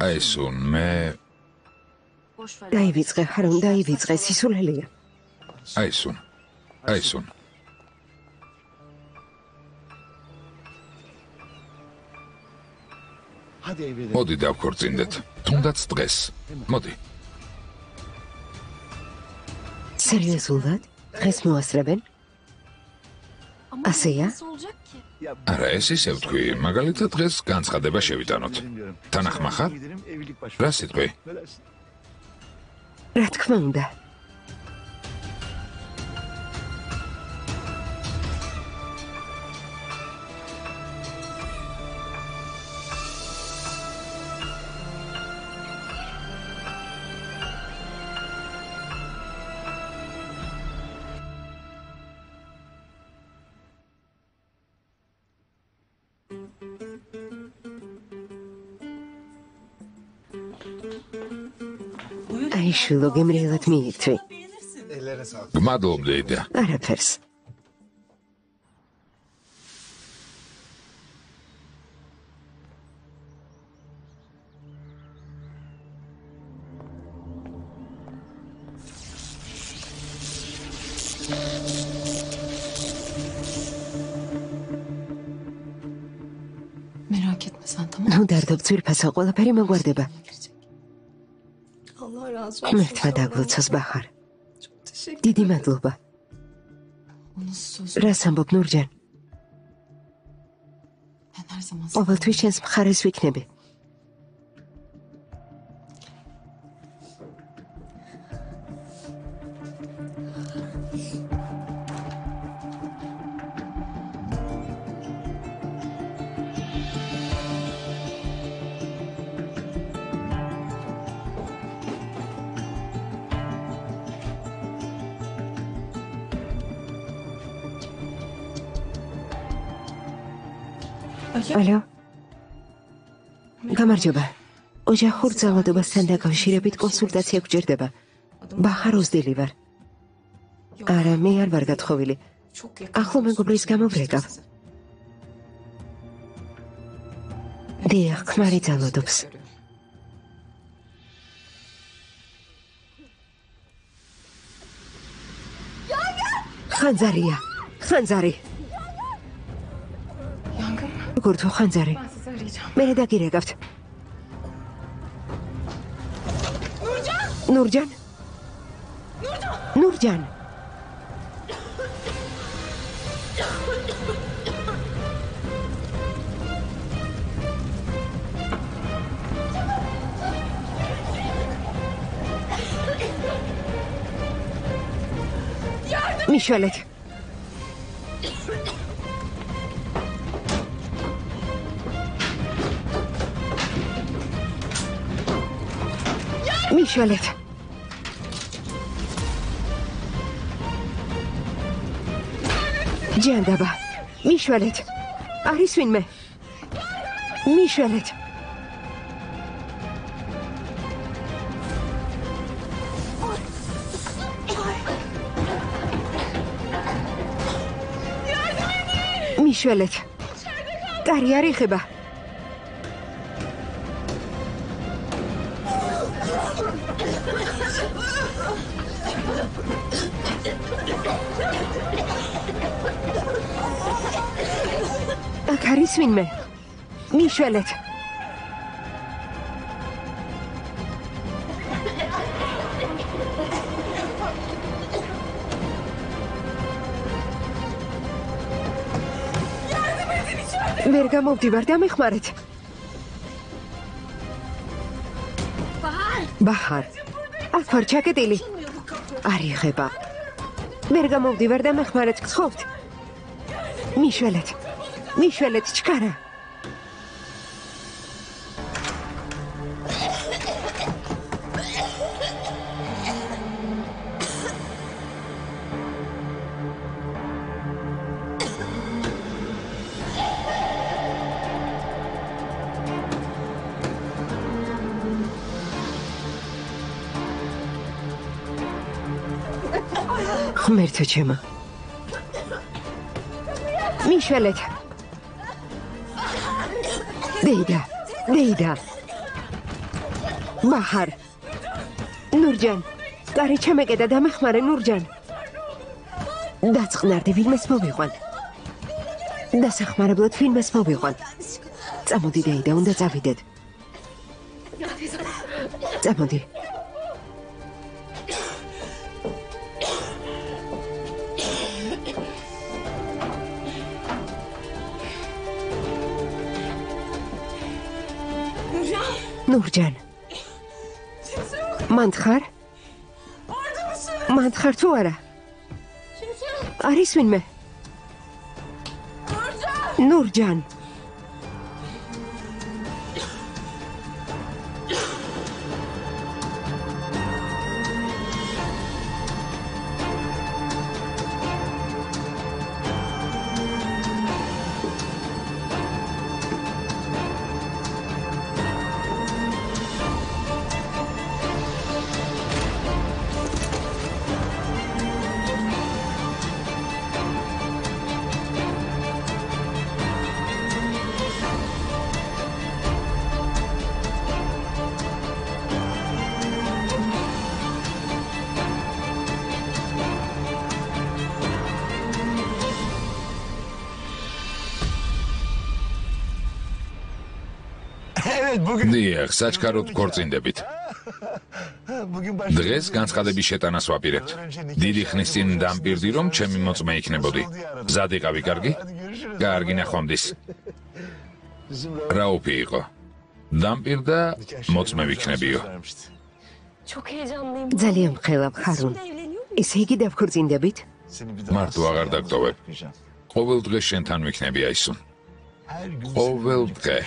აისუნ, მე დაივიწყე, ხარონ დაივიწყე, სისულელია. აისუნ. მოდი დავქორწინდეთ, თუნდაც დღეს. მოდი. სერიოზულად? დღეს მოასწრებენ? ასეა? არა, ეს ისე ვთქვი, მაგალითად დღეს განცხადება შევიტანოთ. თანახმახარ? რა სიტყვი? რა თქმა უნდა. შილო გემრიელად მიირთვი. გმადლობ დეიდა. არაფერს. ნუ დარდობ ძვირფასო, ყველაფერი მოგვარდება. ღმერთმა დაგლოცოს ბახარ. დიდი მადლობა. რას ამბობ ნურჯან? ყოველთვის შენს მხარეს ვიქნები. ალო. გამარჯობა. ოჯახურ ძალადობასთან დაკავშირებით კონსულტაცია გვჭირდება. ბახარ ოზდილი ვარ. არა, მე არ ვარ გათხოვილი. ახლო მეგობრის გამო ვრეკავ. დიახ, ქმარი ძალადობს. ხანძარია. ხანძარი. როგორ თუ ხანძარი? მე დაგირეკავთ. ნურჯან? ნურჯან? მიშველეთ. მიშველეთ. ჯანდაბა. მიშველეთ. არის ვინმე? მიშველეთ. მიშველეთ. კარი არ იხება. აქ არის ვინმე? მიშველეთ. ვერ გამოვდივარ, დამეხმარეთ. ბაჰარ. აქ ვარ ჩაკეტილი. არ იღება. ვერ გამოვდივარ, დამეხმარეთ, გთხოვთ. მიშველეთ. მიშველეთ, ჩქარა. ღმერთო ჩემო. მიშველეთ. დეიდა. ბაჰარ. ნურჯან. კარი ჩამეკედა დამეხმარე ნურჯან. დაწყნარდი ვინმეს მოვიყვან. დასახმარებლად ვინმეს მოვიყვან. წამოდი დაიდა, უნდა წავიდეთ. წამოდი. ნურჯან. მანთხარ? მანთხარ თუ არა? არის ვინმე? ნურჯან. დიახ, საჩქაროდ ქორწინდებით. დღეს განცხადების შეტანას ვაპირებთ. დიდი ხნის წინ დამპირდი, რომ ჩემი მოწმე იქნებოდი. მზად იყავი, კარგი? კარგი, ნახვამდის. რა უფი იყო? დამპირდა, მოწმე ვიქნებიო. ძალიან მხელავ, ხარუნ. ესე იგი დავქორწინდებით? მარტო აღარ დაგტოვებ. ყოველ დღე შენთან ვიქნები აისուն. ყოველ დღე.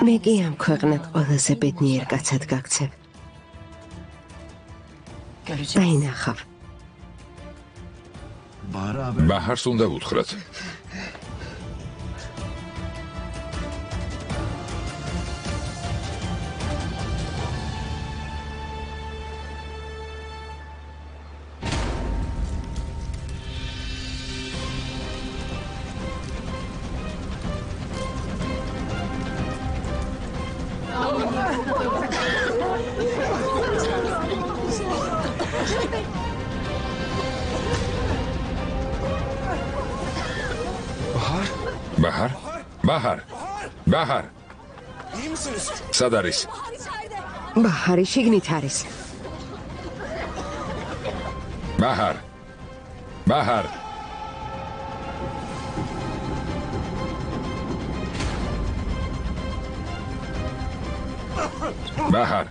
მე კი ამ ქვეყნად ყველაზე ბედნიერ კაცად გაქცევ. დაინახავ. ბაჰარს უნდა ვუთხრათ. ბაჰარ. ბაჰარ. სად არის? ბაჰარი შიგნით არის. ბაჰარ. ბაჰარ. ბაჰარ.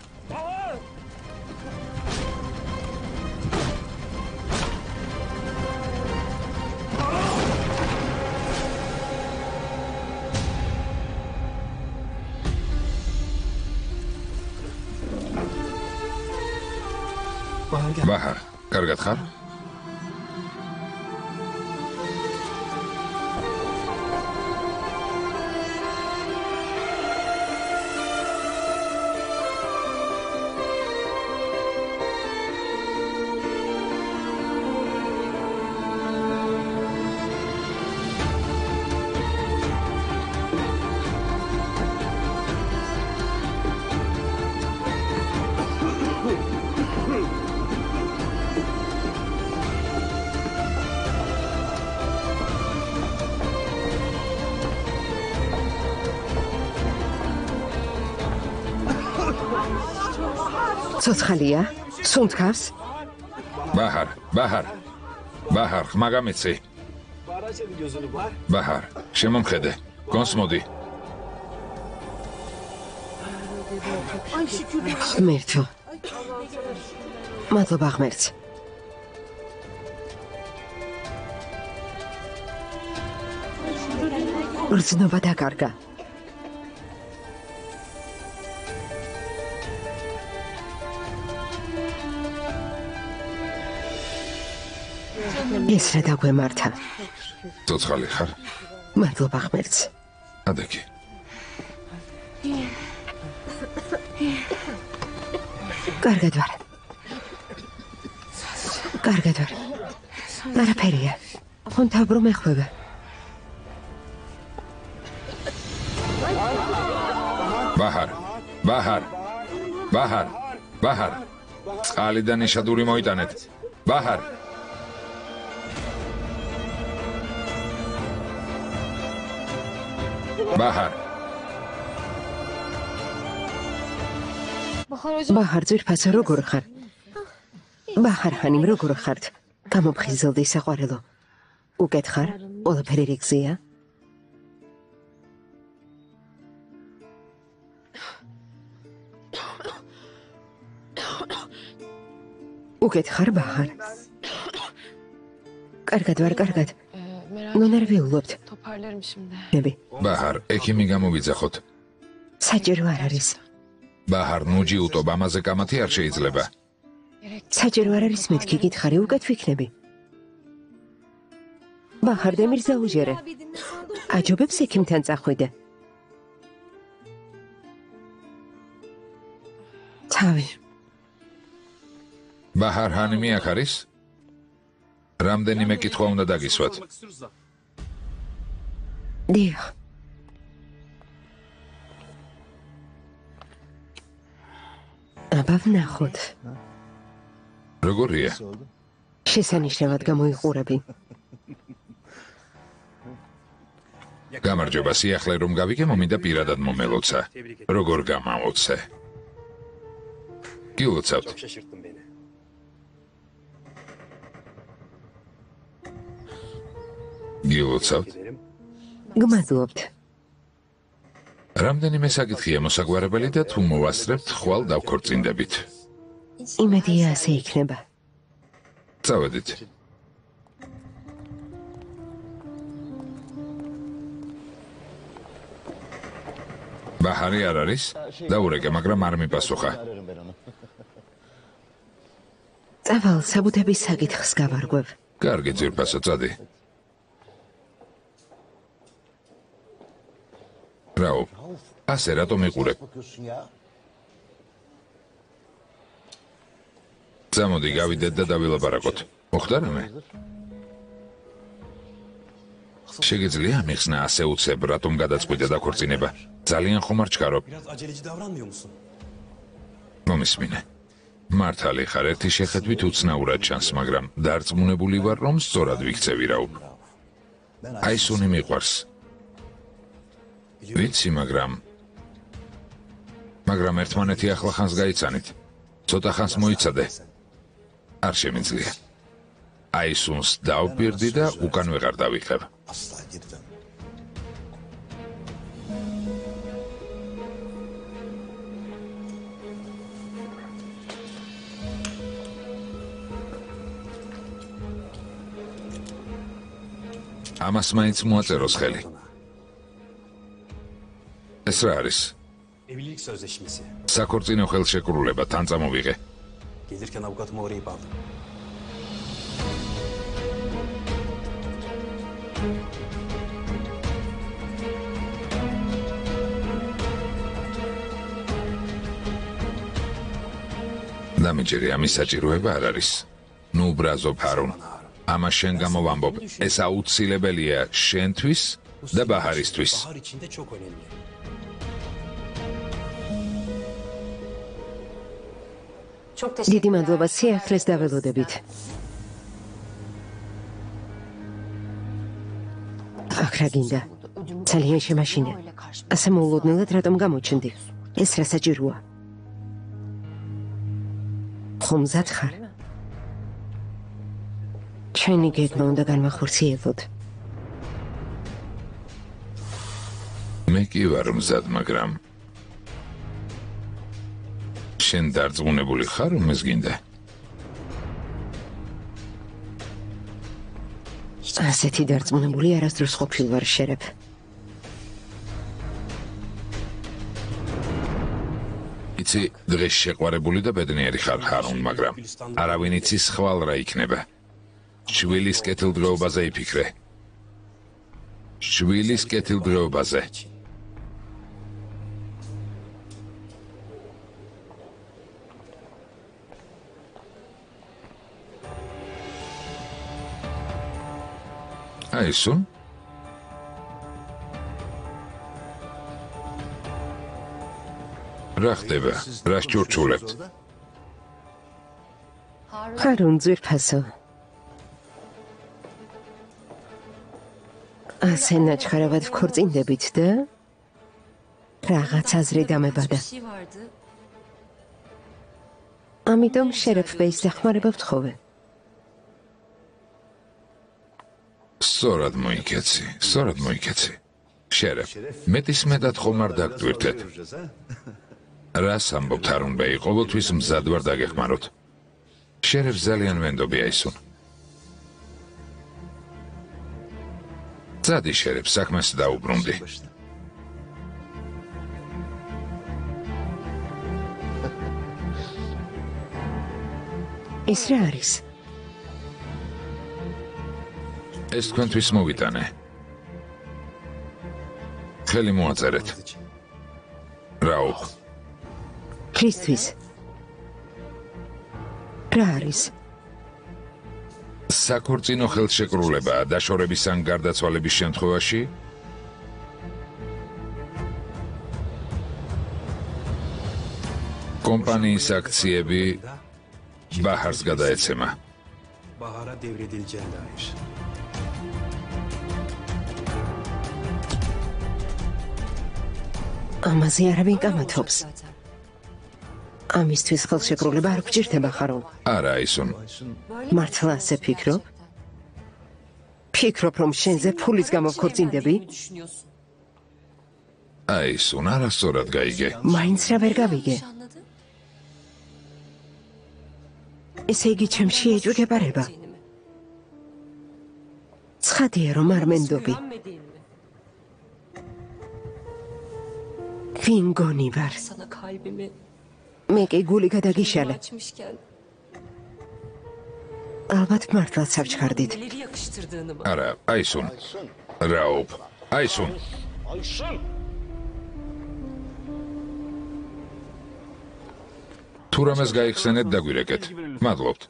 ბაჰარ, კარგად ხარ? ცოცხალია? სუნთქავს? ბაჰარ, ბაჰარ. ბაჰარ, მაგამიცი. ბაჰარ, შემომხედე. კონსმოდი. ღმერთო. მადლობა ღმერთს. გრძნობა დაკარგა. ეს რა დაგვემართა? ცოცხალი ხარ? მადლობა ღმერთს. ადაკი. კარგად ვარ. არაფერია. ხონთავ რომ ეხვევა. ბაჰარ წყალიდან იშადური მოიტანეთ ბაჰარ ბაჰარ ძვირფასო როგორ ხარ? ბაჰარ ხანიმ როგორ ხართ? გამოფხიზლდი საყვარელო. უკეთ ხარ? ყველაფერი რიგზეა? უკეთ ხარ ბაჰარ? კარგად ვარ, კარგად. ნერვიულობთ. ნები. ბაჰარ, ექიმი გამოვიძახოთ. საჭირო არ არის. ბაჰარ, ნუჯი უტობ, ამაზე კამათი არ შეიძლება. საჭირო არ არის მეთქი გითხარი, უკეთ ვიქნები. ბაჰარ დემირზა უჯერე. აჯობებს ექიმთან წახვიდე. თავი. ბაჰარ ჰანიმი აქ არის? რამდენიმე კითხვა უნდა დაგისვათ. დიახ. აბა ვნახოთ. როგორია? შესანიშნავად გამოიყურები. გამარჯობა, სიახლე რომ გავიგე, მომინდა პირადად მომელოცა. როგორ გამაოცე? გილოცავთ. გილოცავთ? გმადლობთ. რამდენიმე საკითხია მოსაგვარებელი და თუ მოვასწრებთ, ხვალ დავქორწინდებით. იმედია ასე იქნება. წავედით. ბაჰარი არ არის? დაურეკე, მაგრამ არ მიპასუხა. წავალ საბუთების საკითხს გავარგვევ. კარგი ძვირფასო, წადი. რაო, ასე რატომ იყურებ? წამოდი, გავიდეთ და დავილაპარაკოთ. მოხდა რამე? შეგიძლია მიხსნა ასე უცებ, რატომ გადაწყვიტე დაქორწინება? ძალიან ხომ არ ჩქარობ? მომისმინე. მართალი ხარ, ერთი შეხედვით უცნაურად ჩანს, მაგრამ დარწმუნებული ვარ, რომ სწორად ვიქცევი რაო. აი სუნი მიყვარს. ვიცი, მაგრამ ერთმანეთი ახლა ხანს გაიცანით. ცოტა ხანს მოიცადე. არ შემიძლია. აი სუნს დავპირდი და უკან ვეღარ დავიხებ. ამას მაინც მოაწეროს ხელი. ეს რა არის? Evlilik sözleşmesi. საქორწინო ხელშეკრულება თან წამოვიღე. Gelirken avukatımı orayıp aldım. დამიჯერე, ამის საჭიროება არ არის. ნუ ბრაზო ფარონ. ამას შენ გამოვამბობ. ეს აუცილებელია შენთვის და ბაჰარისთვის. Bahar için de çok önemli. დიდი მადლობა, სიახლეს დაველოდებით. აქ რა გინდა? ძალიან შემაშინე. ასე მოულოდნელად რატომ გამოჩნდი? ეს რა საჭიროა? ხომ მზად ხარ? ჩვენი გეგმა უნდა განვახორციელოთ. მე კი ვარ მზად, მაგრამ შენ დარწმუნებული ხარ, რომ ეს გინდა? ასეთი დარწმუნებული არასდროს ყოფილ ვარ შერებ. იცი, დღეს შეყვარებული და ბედნიერი ხარ, ჰარონ, მაგრამ არავინ იცის ხვალ რა იქნება. შვილის კეთილდღეობაზე იფიქრე. შვილის კეთილდღეობაზე. აი სულ რა ხდება? რა შჭურჩულებთ? ხარუნ ძვირფასო. ასე ნაჩხარავად ვქორწინდებით და რაღაც აზრი დამებადა. ამიტომ შერეფ ბეის დახმარება ვთხოვე. სწორად მოიქეცი. შერეფ, მეტისმეტად ხომ არ დაგტვირთეთ. რას ამბობთ ჰარუნ ბეი, ყოველთვის მზად ვარ დაგეხმაროთ. შერეფს ძალიან ვენდობი აისუნ. ძადი შერეფ, საქმეს დაუბრუნდი. ეს რა არის? ეს თქვენთვის მოვიტანე. ხელი მოაწერეთ. რაუფ. ქრისტვის. რა არის? საქორწინო ხელშეკრულება დაშორების ან გარდაცვალების შემთხვევაში კომპანიის აქციები ბაჰარს გადაეცემა. Bahar'a devredileceğine dair. ამაზე არავინ კამათობს. ამისთვის ხელშეკრულება არ გვჭირდება ხარო. არა, აისუნ. მართლა ასე ფიქრობ? ფიქრობ, რომ შენზე ფულის გამო ვქორწინდები? აისუნ, არასწორად გაიგე. მაინც რა ვერ გავიგე. ესე იგი ჩემში ეჭვგებარება. ცხადია, რომ არ მენდობი. ვინ გონი ვარ? მე კი გული გადაგიშალე. ალბათ მართლაც ავჩქარდით. არა, აისუნ. რაუფ. აისუნ. თუ რამეს გაიხსენეთ, დაგვირეკეთ. მადლობთ.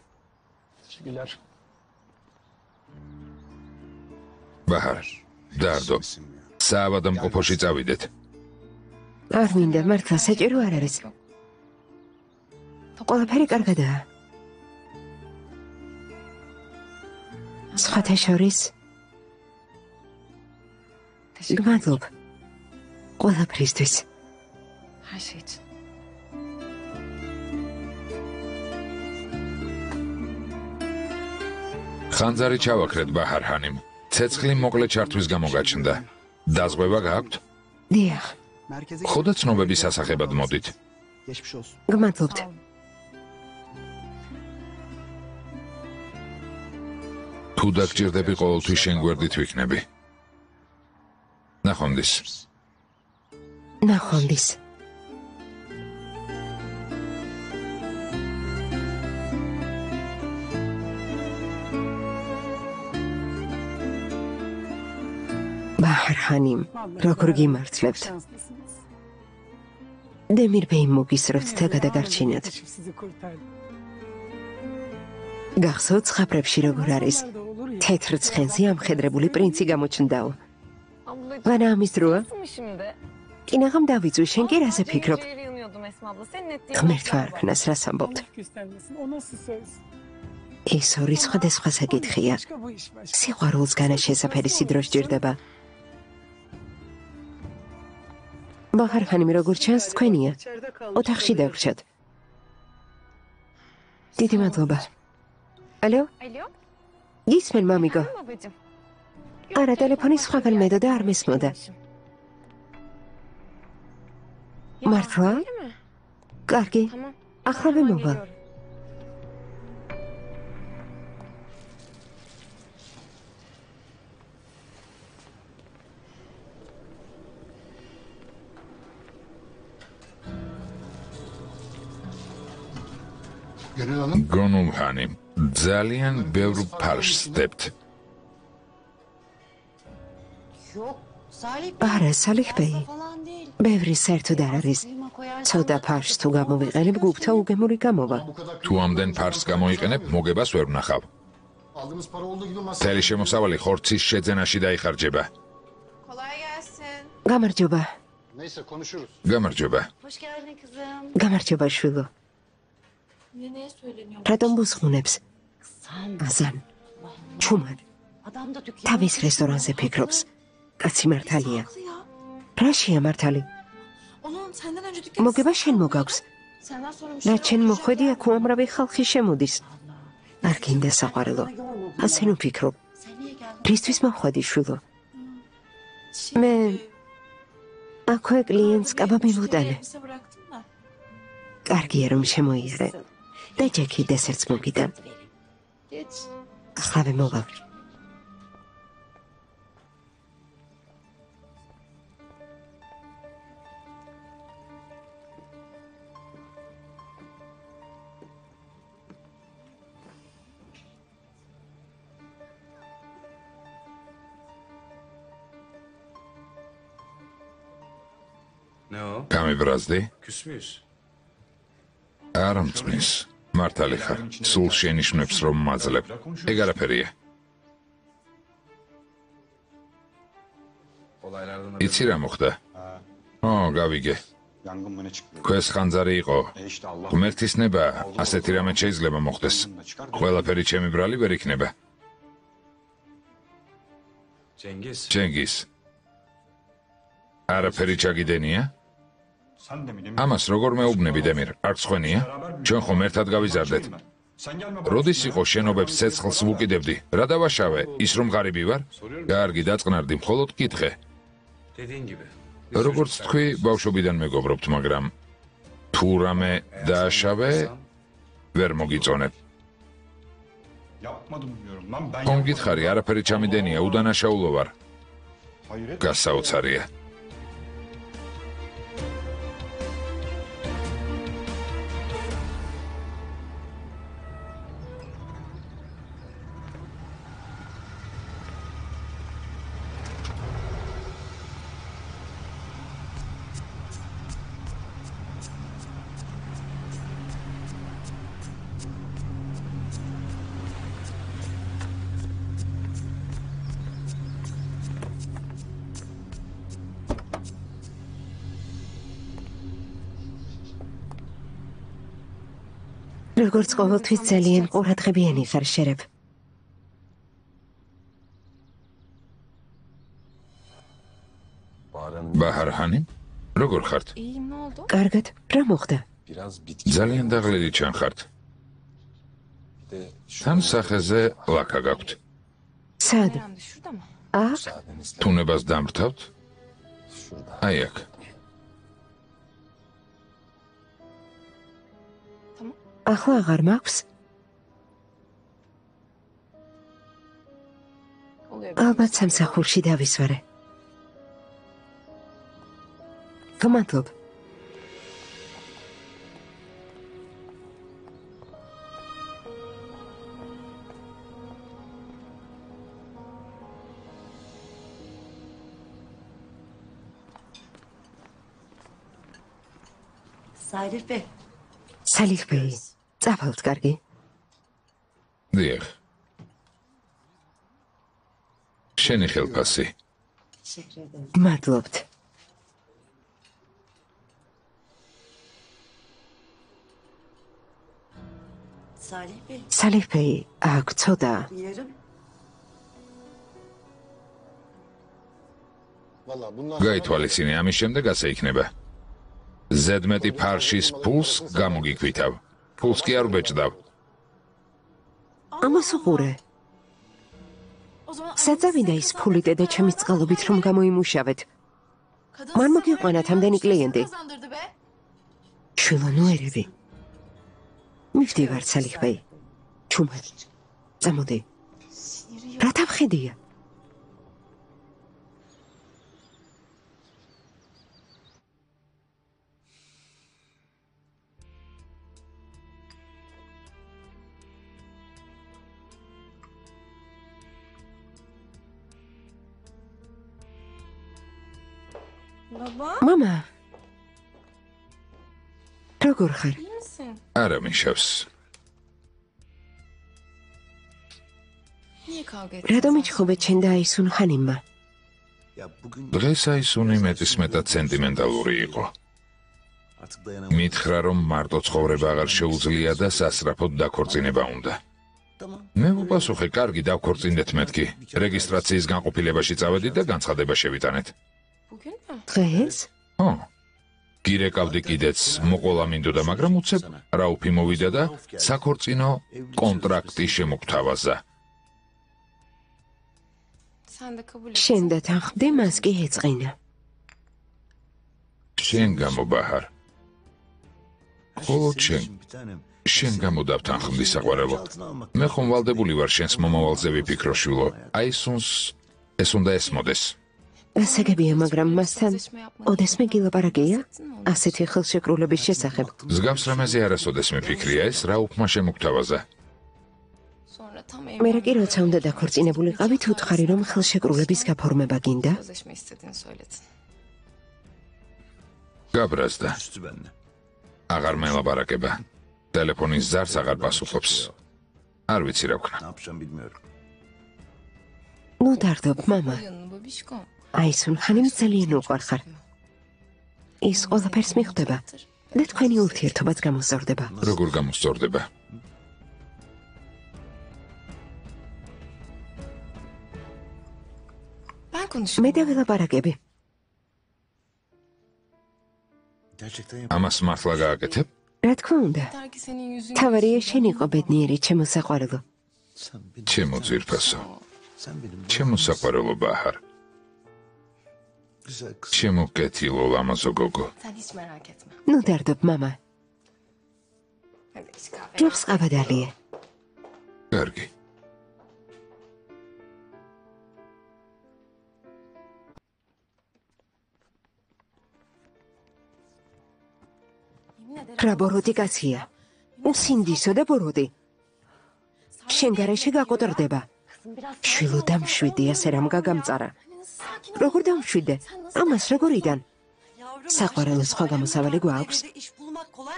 ბაჰარ, დარდო. საავადმყოფოში წავიდეთ. არ მინდა, მართლა საჭირო არ არის. ყველაფერი კარგადაა. სხვათა შორის გმადლობ ყველაფრისთვის. ხანძარი ჩავაქრეთ ბაჰარ ჰანიმ. ცეცხლი მოკლე ჩართვის გამოგაჩნდა. დაზღვევა გაქვთ? დიახ. ხოდა ცნობების ასახებად მოდით. გმადლობთ. თუ დაგჭირდები ყოველთვის შენ გვერდით ვიქნები. ნახვამდის. ნახვამდის. ბაჰარ ჰანიმ, როგორ გიმართლებთ? დემირ ბეიმ მოგისროთ და გადაგარჩინოთ. გახსოვთ ცხაფრებში როგორ არის? თეთრ ცხენზე ამხედრებული პრინცი გამოჩნდაო. ვანა ამის დროა? კინაღამ დავიწვი, შენ კი რაზე ფიქრობ? ღმერთმა არ ქნას, რას ამბობთ? ეს ორი სხვადასხვა საკითხია. სიყვარულსგანა შესაფერი სიდრო სჭირდება. ბაჰარ ხანიმი როგორ ჩანს თქვენია? ოთახში დაგვრჩათ. დიდი მადლობა. ალო? გისმენ მამიგო? არა, ტელეფონი სხვაგან მედოდა, არ მესმოდა. მართლა? კარგი. ახლავე მოვალ. გონუმ ჰანიმ, ძალიან ბევრ ფარშს დებთ. არა, სალიხ ბეი. ბევრი საერთოდ არ არის. ცოტა ფარშს თუ გამოვიყენებ, გუფთა უგემური გამოვა. თუ ამდენ ფარშს გამოიყენებ, მოგებას ვერ ვნახავ. მთელი შემოსავალი ხორცის შეძენაში დაიხარჯება. გამარჯობა. Neyse konuşuruz. გამარჯობა. Hoş geldin kızım. გამარჯობა შვილო. Yine neye söyleniyor? რატომ ბუსხუნებს? Sen აზან. ჩუმად. adam da dükkanı. თავის რესტორანზე ფიქრობს. კაცი მართალია. Haklı ya. რაშია მართალი? Onun senden önce dükkanı. მოგება შენ მოგაქვს. Senden sonra რა ჩემ მოხვედი აქ უამრავი ხალხი შემოდის. არ გინდა საყვარელო. ასე ნუ ფიქრობ. Sen niye geldin? რისთვის მოხვედი შვილო? მე აქვე კლიენტს კაბაბი მოტანე. Elbise bıraktım da. კარგია რომ შემოიარე. და ჯექი დესერტს მოგიდან. Geç. ახლა მოვავ. Ne o? გამიბრაზდი? Küs müyüz? არ მწმის. მართალი ხარ. სულ შენიშნებს რომ მაძლებ. ეგ არაფერია. Olaylardan იცი რა მოხდა? გავიგე. Yangın mı ne çıktı? ქვეს ხანძარი იყო. İşte Allah. ღმერთის ნება, ასეთი რამე შეიძლება მოხდეს. ყველაფერი ჩემი ბრალი ვერ იქნება. Cengiz. ჯენგის. არაფერი ჩაგიდენია? Sen de mi demin? ამას როგორ მეუბნები დემირ? არ ცხენია? ჩვენ ხომ ერთად გავიზარდეთ. Sen gelme. როდის იყო შენობებს ცეცხლს ვუკიდებდი? რა დავაშავე? ის რომ ღარიბი ვარ? კარგი დაწყნარდი, მხოლოდ კითხე. Dediğin gibi. როგორც თქვი, ბავშვობიდან მეგობრობთ, მაგრამ თუ რამე დააშავე, ვერ მოგიწონებ. Yapmadım diyorum lan ben ხომ yapmadım. გითხარი, არაფერი ჩამიდენია, უდანაშაულო ვარ. Hayret. გასაოცარია. როგორც ყოველთვის ძალიან ყურადღებიანი ხარ შერებ. ბაჰარჰანი? როგორ ხართ? İyiyim ne oldu? კარგად, რა მოხდა? ძალიან დაღლილი ჩანხართ. თან სახეზე ლაკა გაქვთ. სად? Nerede? Şurada mı? აქ? თუნებას დამრთავთ? აი აქ. ახლა აღარ მაქვს? Oluyor. ალბათ სამსახურში დავისვარე. გამადლობ. Salih Bey. სალიხ ბეი, წავალთ, კარგი? დიახ. შენი ხელფასი. მადლობთ. Salih Bey. სალიხ ბეი, აქ ცოტა. Yarım. Valla bundan გაითვალისწინე, ამის შემდეგ ასე იქნება. ზედმეტი ფარშის ფულს გამოგიქვითავ. ფულს კი არ ვბეჭდავ. ამას უყურე. O zaman საწავიდა ის ფული დედა ჩემის წყალობით რომ გამოიმუშავეთ. მან მოგიყვანა ამდენი კლიენტი. kazandırdı be. შვილო, ნუ ერევი. მივდივარ, სალიხ ბეი. ჩუმად. წამოდი. რა თავხედია? Baba. მამა. როგორ ხარ? İyi misin? არა ნიშავს. Niye kavga ettin? რატომ იჩხობეთ შენ და აისუნ ხანიმმა? დღეს აისუნი მეტისმეტად სენტიმენტალური იყო. მითხრა, რომ მარტო ცხოვრება აღარ შეუძლია და სასწრაფოდ დაქორწინება უნდა. მე ვუპასუხე, კარგი, დავქორწინდეთ მეთქი. რეგისტრაციის განყოფილებაში წავედით და განცხადება შევიტანეთ. დღეს? ო, გირეკავდი კიდეც, მოყოლა მინდოდა, მაგრამ უცებ რაუფი მოვიდა და საქორწინო კონტრაქტი შემოგთავაზა. შენ და თანხმდი, მას კი ეწყინა. შენ გამო ბაჰარ. ხოლო შენ გამო დავთანხმდი საყვარელო. მე ხომ ვალდებული ვარ შენს მომავალზე ვიფიქრო შვილო. აისუნს ეს უნდა ესმოდეს. ასაგებია, მაგრამ მასთან ოდესმე გილაპარაკია ასეთი ხელშეკრულების შესახებ. ზგავს რამეზე არასოდეს მიფიქრია, ეს რაუფმა შემოგთავაზა. მე კი როცა უნდა დაქორწინებულიყავით, უთხარი რომ ხელშეკრულების გაფორმება გინდა? გაბრაზდა. აღარ მელაპარაკება. ტელეფონის ზარს აღარ პასუხობს. არ ვიცი რა ვქნა. ნუ დარდობ, მამა. აისუნ ხანი ძალიან უყვარხარ. ის ყველაფერს მიხვდება და თქვენი ურთიერთობაც გამოსწორდება. როგორ გამოსწორდება? მე დავილაპარაკები. ამას მართლა გააკეთებ? რა თქმა უნდა. თავარია შენ იყო ბედნიერი, ჩემო საყვარელო. ჩემო ძვირფასო. ჩემო საყვარელო ბაჰარ. ჩემო კეთილო ლამაზო გოგო. ნუ დარდობ, მამა. ჯობს ყავადალია. კარგი. რა ბოროტი კაცია. უსინდისო და ბოროტი. შენ გარეშე გაკოტრდება. შვილო დამშვიდი, ასე რამ გაგამწარა. როგორ დამშვიდე? ამას როგორიდან? საყვარელო სხვა გამოსავალი გვაქვს?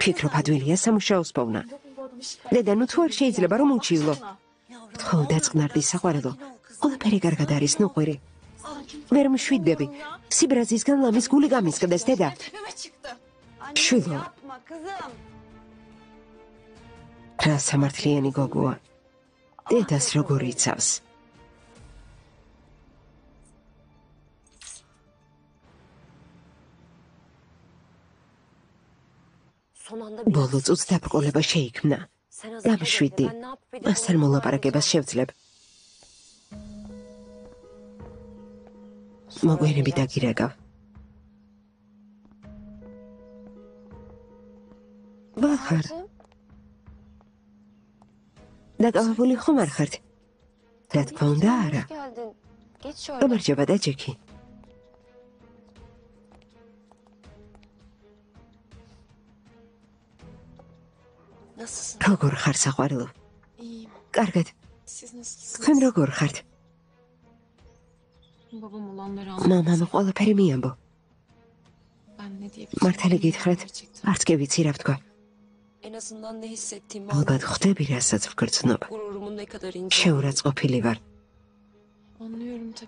ფიქრობ ადვილია სამუშაოს პოვნა. დედა, ნუ თუ არ შეიძლება რომ უჩივლო. თხოვ დაწყნარდი საყვარელო. ყველაფერი კარგად არის, ნუ ყვირი. ვერ მშვიდები. სიბრაზისგან ლამის გული გამისკდეს, დედა. შვილო. რა სამართლიანი გოგოა. დედას როგორ იცავს. ბოლო წუთს დაბრკოლება შეიქმნა. დამშვიდი. მასთან მოლაპარაკებას შევძლებ. მოგვიანებით დაგირეკავ. ბაჰარ. დაკავებული ხომ არ ხართ? რა თქმა უნდა არა. გამარჯობა და ჯექი. როგორ ხარ საყვარელო? კარგად. თქვენ როგორ ხართ? მამამ ყველაფერი მიამბო. მართალი გითხრათ, არც კი ვიცი რა ვთქვა. ალბათ ხვდები რასაც ვგრძნობ. შეურაცხყოფილი ვარ.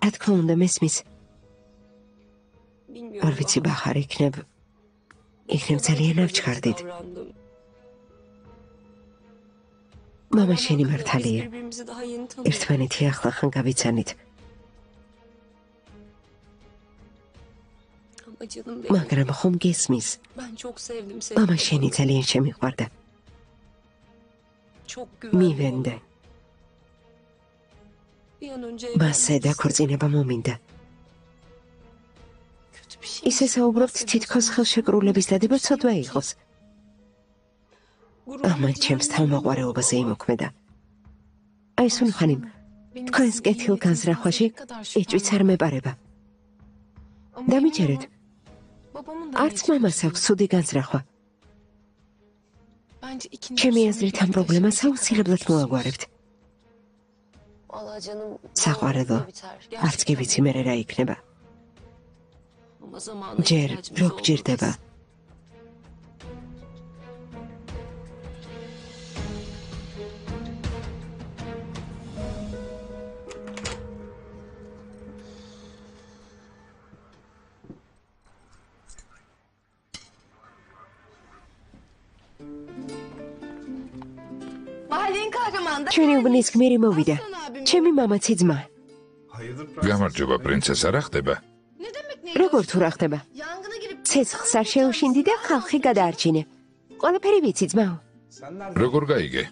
რა თქმა უნდა მესმის. არ ვიცი ბაჰარ იქნებ ძალიან ავჩქარდით. მამა შენი მართალია. ერთმანეთი ახლა ხან გავიცანით. მაგრამ ხომ გესმის? მამა შენი ძალიან შემიყვარდა. მივენდე. მასე დაქორწინება მომინდა. ისე საუბრობთ თითქოს ხელშეკრულების დადება ცოდვა იყოს. ამან ჩემს თავმოყვარეობაზე იმოქმედა. აისუნ ხანიმ, თქვენს კეთილ განზრახვაში ეჭვიც არ მეპარება. დამიჯერეთ. არც მამას აქვს ცუდი განზრახვა. ჩემი აზრით ამ პრობლემას აუცილებლად მოაგვარებთ. საყვარელო, არც კი ვიცი მერე რა იქნება. ჯერ რო გჭირდება. ჩვენი უბნის გმირი მოვიდა. ჩემი მამაცი ძმა. გამარჯობა პრინცესა, რა ხდება? როგორ თუ რა ხდება? ცეცხლს არ შეუშინდი და ხალხი გადაარჩინე. ყველაფერი ვიცი ძმაო. როგორ გაიგე?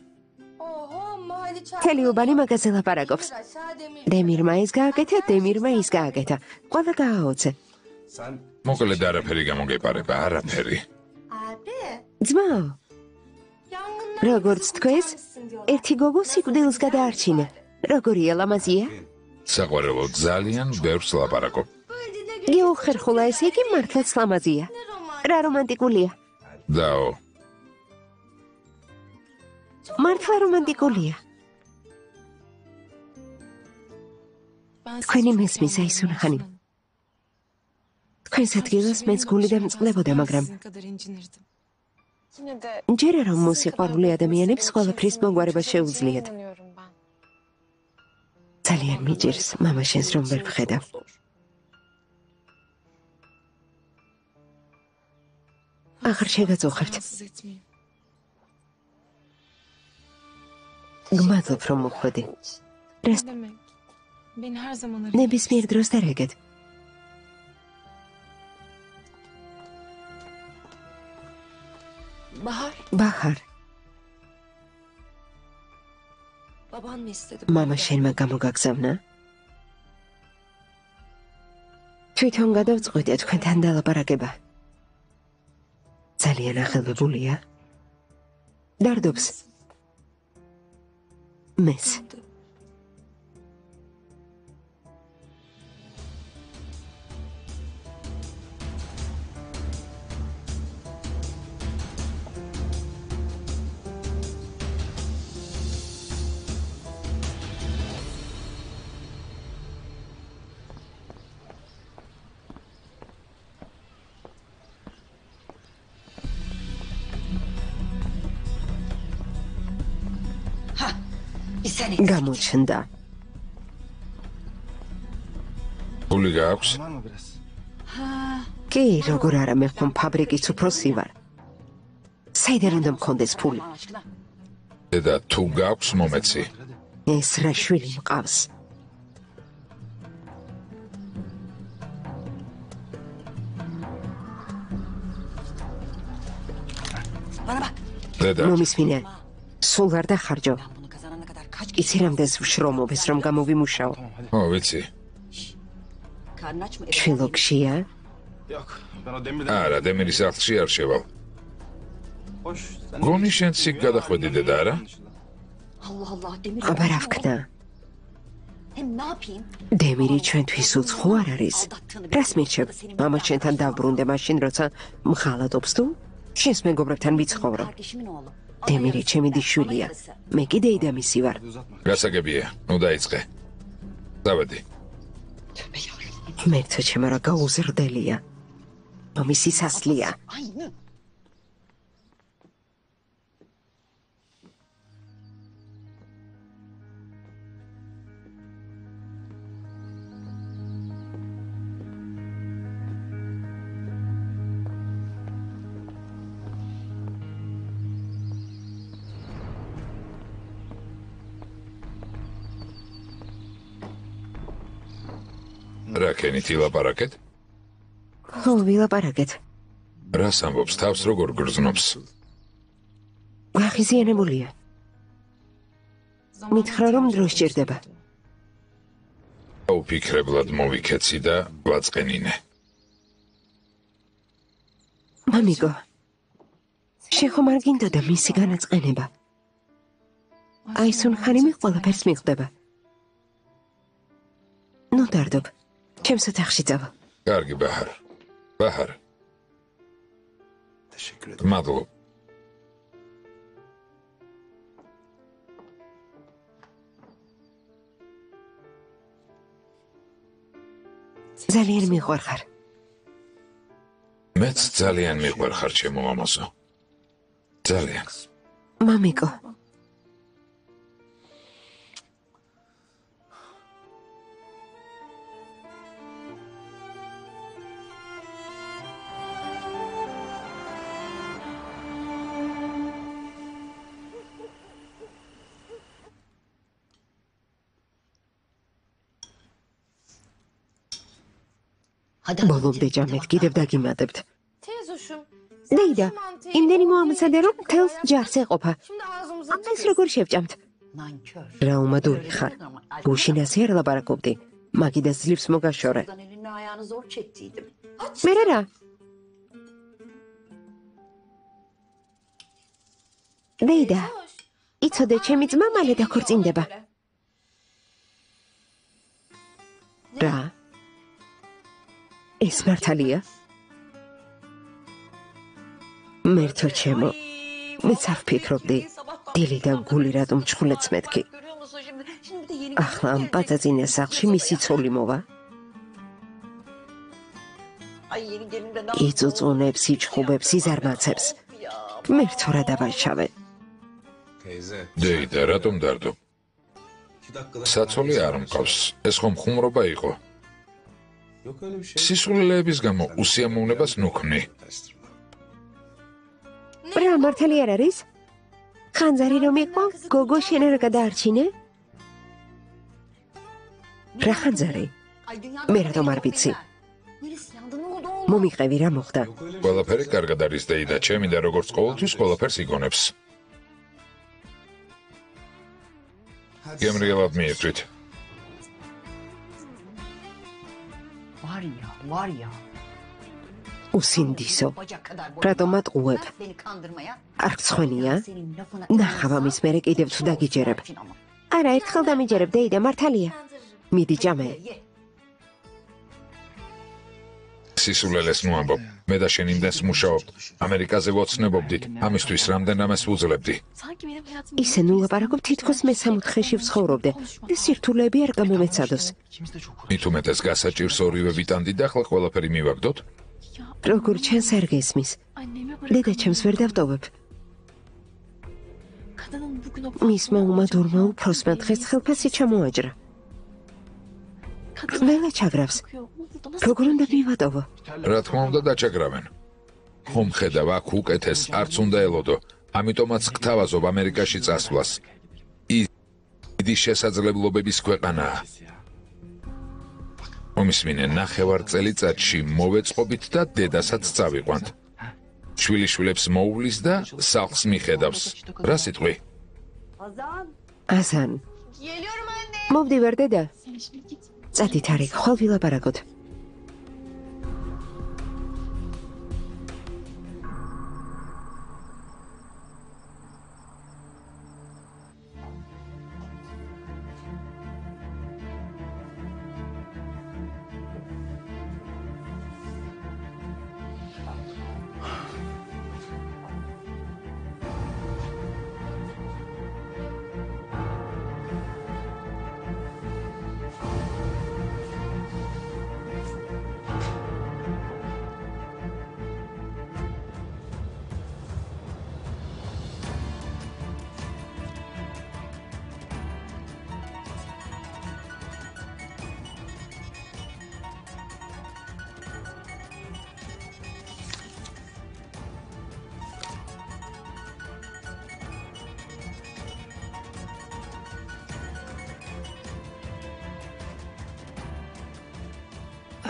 მთელი უბანი მაგაზე ლაპარაკობს. დემირმა ის გააკეთა, დემირმა ის გააკეთა. ყველა გააოცე. მოკლედ არაფერი გამოგეპარება, არაფერი. ძმაო, როგორც თქვეს, ერთი გოგო სიკვდილს გადაარჩინე. როგორია ლამაზია? საყვარელო ძალიან ბევრს ლაპარაკობ. გეუხერხულა ესე იგი მართლაც ლამაზია. რა რომანტიკულია. დაო, მართლა რომანტიკულია. თქვენი მესმის აისუნხანი. თქვენს ადგილას მეც გული დამწყდებოდა, მაგრამ ჯერა რომ მოსიყვარული ადამიანებს ყველაფრის მოგვარება შეუძლიათ. ძალიან მიჭირს, მამა შენს რომ ვერ ვხედავ. აღარ შეგაწუხებთ. გმადლობ რომ მოხვედი. ნებისმიერ დროს დარეგეთ. ბაჰარ. მამა შენმა გამოგაგზავნა? თვითონ გადავწყვიტე თქვენთან დალაპარაკება. ძალიან ახალბებულია. დარდობს. მეს. გამოჩნდა. გული გაქვს? კი, როგორ არა, მე ხომ ფაბრიკის უფროსი ვარ. საიდან უნდა მქონდეს ფული? დედა, თუ გაქვს მომეცი. ეს რა შვილი მყავს? დედა, მომისმინე, სულ არ დახარჯო. იცი რამდენს ვშრომობეს რომ გამოვიმუშაო? ო, ვიცი. შვილოქშია? არა, დემირის სახლში არ შევალ. გონი შენ ციგ გადახვედი დედა, არა? აბა რა ვქნა? დემირი ჩვენთვის უცხო არ არის. რას მირჩევ? მამა შენთან დავბრუნდე მაშინ, როცა მღალატობს თუ? შენს მეგობრებთან ვიცხოვრო. დემირი ჩემი დიშვილია. მე კი დეიდამისი ვარ. გასაგებია, ნუ დაიწყე. დავედი. მერცო ჩემო რა გაუზრდელია. მამისი სასლია. რა ქენით ილაპარაკეთ? ხო, ვილაპარაკეთ. რას ამბობს, თავს როგორ გრძნობს? გახიზიანებულია. მითხრა რომ დრო სჭირდება. უფიქრებლად მოვიქეცი და ვაწყენინე. მამიკო, შენ ხომ არ გინდოდა მისი განაწყენება? აისუნხანი მე ყველაფერს მიხვდება. ნუ დარდობ. ჩემს ოთახში წავა. კარგი, ბაჰარ. ბაჰარ. მადლობ. ძალიან მიყვარხარ. მეც ძალიან მიყვარხარ, ჩემო მამაზო. ძალიან. მამიკო. ბოლომდე ჯამეთ კიდევ დაგიმატებთ. Teyzuşum. Deyda, იმდენი მოამზადე რომ თელს ჯარს ეყოფა. Şimdi ağzımıza ამას როგორ შევჭამთ? Nankör. რა უმადური ხარ. გუშინას არ ლაპარაკობდი. მაგიდა ძლივს მოგაშორე. Buradan elini ayağını zor çektiydim. მე რა? Deyda, იცოდე ჩემი ძმა მალე დაქორწინდება. რა? ეს მართალია? მერთო ჩემო, მეც არ ვფიქრობდი. დილიდან გული რატომ ჩხულეთს მეთქი. Görüyor musun şimdi? Şimdi bir de yeni ახლა ამ პაწაწინეს სახლში მისი ცოლი მოვა. Ay yeni gelin de ne იწუწუნებს, იჩხუბებს, იზარმაცებს. ya? მერთო რა დავაშავე. Teyze. დეიდა, რატომ დარდო? 2 dakikada. საცოლი არ მყავს. ეს ხომ ხუმრობა იყო? Yok öyle bir şey. სისულელეების გამო უსიამოვნებას ნუქმნი. რა მართალი არ არის? ხანძარი რომ იყო, გოგო შენ არ გადაარჩინე? რა ხანძარი? Ay dünyada მე რატომ არ ვიცი? Neresi yandı ne oldu? მომიყევი რა მოხდა? Yok öyle bir şey. ყველაფერი კარგად არის დეიდა, ჩემი და როგორც ყოველთვის ყველაფერს იგონებს. გემრიელად მიირთვით. Var ya. უსინდისო. Bacak kadar boyu. რატომ ატყუებ? Bırak beni kandırmaya. არ გცხვენია? Senin lafına ნახავ ამის მერე კიდევ თუ დაგიჯერებ. Ama. არა, ერთხელ დამიჯერებ, დეიდა, მართალია. მიდი ჭამე. Ye. სისულელეს ნუ ამბობ. მე და შენ იმდენს მუშაობთ. ამერიკაზე ვოცნებობდით. ამისთვის რამდენ რამეს ვუძლებდი. sanki benim hayatım ისე ნუ ლაპარაკობ, თითქოს მე სამოთხეში ვცხოვრობდე. ეს სირთულეები არ გამომეცადოს. მით უმეტეს გასაჭირს ორივე ვიტანდი და ახლა ყველაფერი მივაგდოთ. როგორ ჩანს არ გესმის. anneme დედა bırak. ჩემს ვერ დავტოვებ. Kadının bugün o მისმა უმადურმა უფროსმა დღეს ხელფასი ჩამოაჭრა. kadın ყველა ჩაგრავს. bakıyor. Burada nasıl როგორ უნდა მივატოვო? რა თქმა უნდა დაჭაგრავენ. ხომ ხედავ აქ უკეთეს არც უნდა ელოდო. ამიტომაც გთავაზობ ამერიკაში წასვლას. ის დიდი შესაძლებლობების ქვეყანაა. მომისმინე ნახევარ წელიწადში მოვეწყობით და დედასაც წავიყვანთ. შვილიშვილებს მოუვლის და სახლს მიხედავს. რა სიტყვი? აზან, Geliyorum anne. მოვდივარ დედა. Sen şimdi git. წადით არის, ხვალ ვილაპარაკოთ.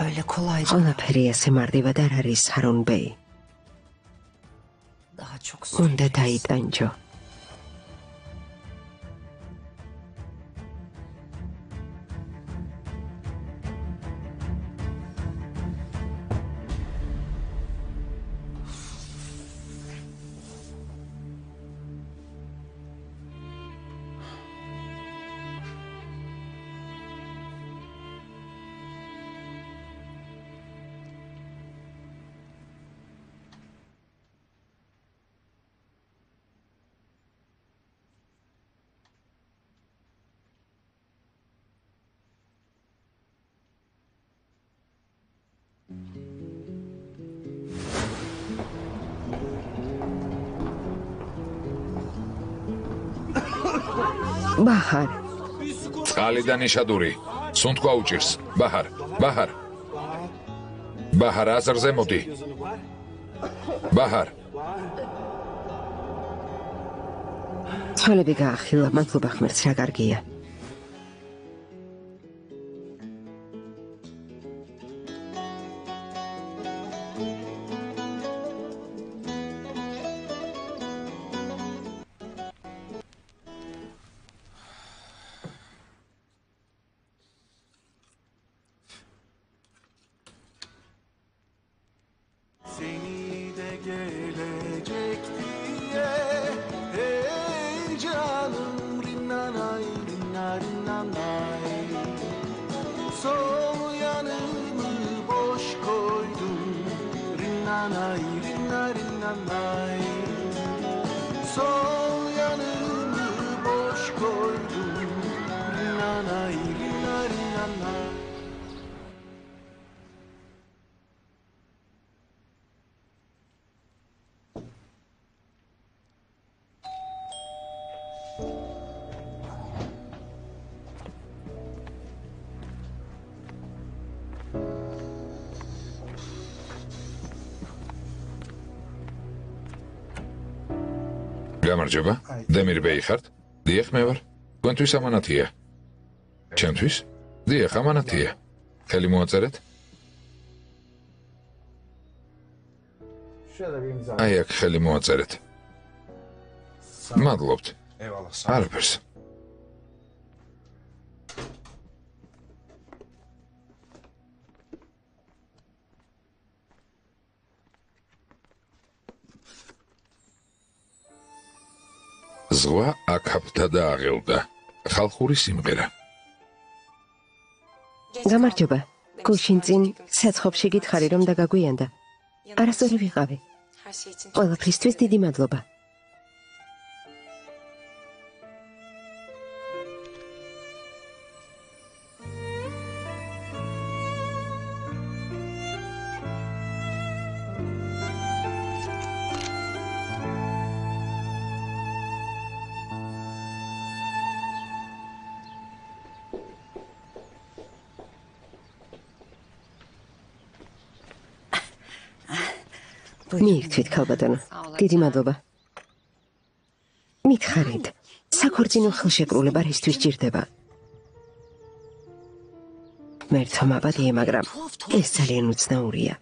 Öyle kolay. ყველაფერი ასე მარტივად არ არის, ჰარონ ბეი. Daha çok უნდა დაიტანჯო. ბაჰარ, წყალი და ნიშადური. სუნთქვა უჭირს. ბაჰარ, ბაჰარ. ბაჰარ აზრზე მოდი. ბაჰარ. თვალები გაახილა, მადლობა ღმერთს, რა კარგია. gelecek diye. Hey canım rinnanay rinna rinnanay. Sol yanımı boş koydum rinnanay rinna rinnanay. Sol yanımı boş koydum rinnanay rinna rinnanay. გამარჯობა. დემირ ბეი ხართ? დიახ, მე ვარ. თქვენთვის ამანათია. ჩემთვის? დიახ, ამანათია. ხელი მოაწერეთ? აი აქ ხელი მოაწერეთ. მადლობთ. Eyvallah. არაფერს. ზღვა აქაფთა და აღელდა. ხალხური სიმღერა. გამარჯობა. გუშინ წინ საცხობში გითხარი რომ დაგაგვიანდა. არასწორი ვიყავი. ყველაფრისთვის დიდი მადლობა. მიირთვით ქალბატონო. დიდი მადლობა. მითხარით, საქორწინო ხელშეკრულება რისთვის ჭირდება? მერთმა ბადია, მაგრამ ეს ძალიან უცნაურია.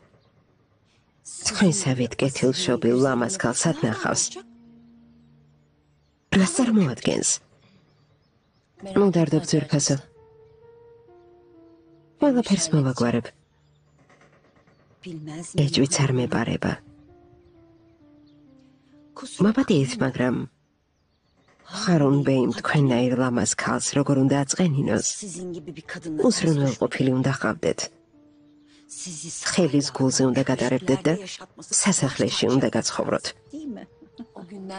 თქვენსავით კეთილშობილ ლამაზ ქალს ათნახავს. რას წარმოადგენს? მოდარდობ ძვირფასო. ყველაფერს მოვაგვარებ. ეჭვიც არ მეპარება. მაბადიეთ, მაგრამ ხარონ ბეიმ თქვენნაირ ლამაზ ქალს როგორ უნდა აწყენინოს? უზრუნველყოფილი უნდა ხავდეთ. ხელის გულზე უნდა გადარებდეთ და სასახლეში უნდა გაცხოვროთ.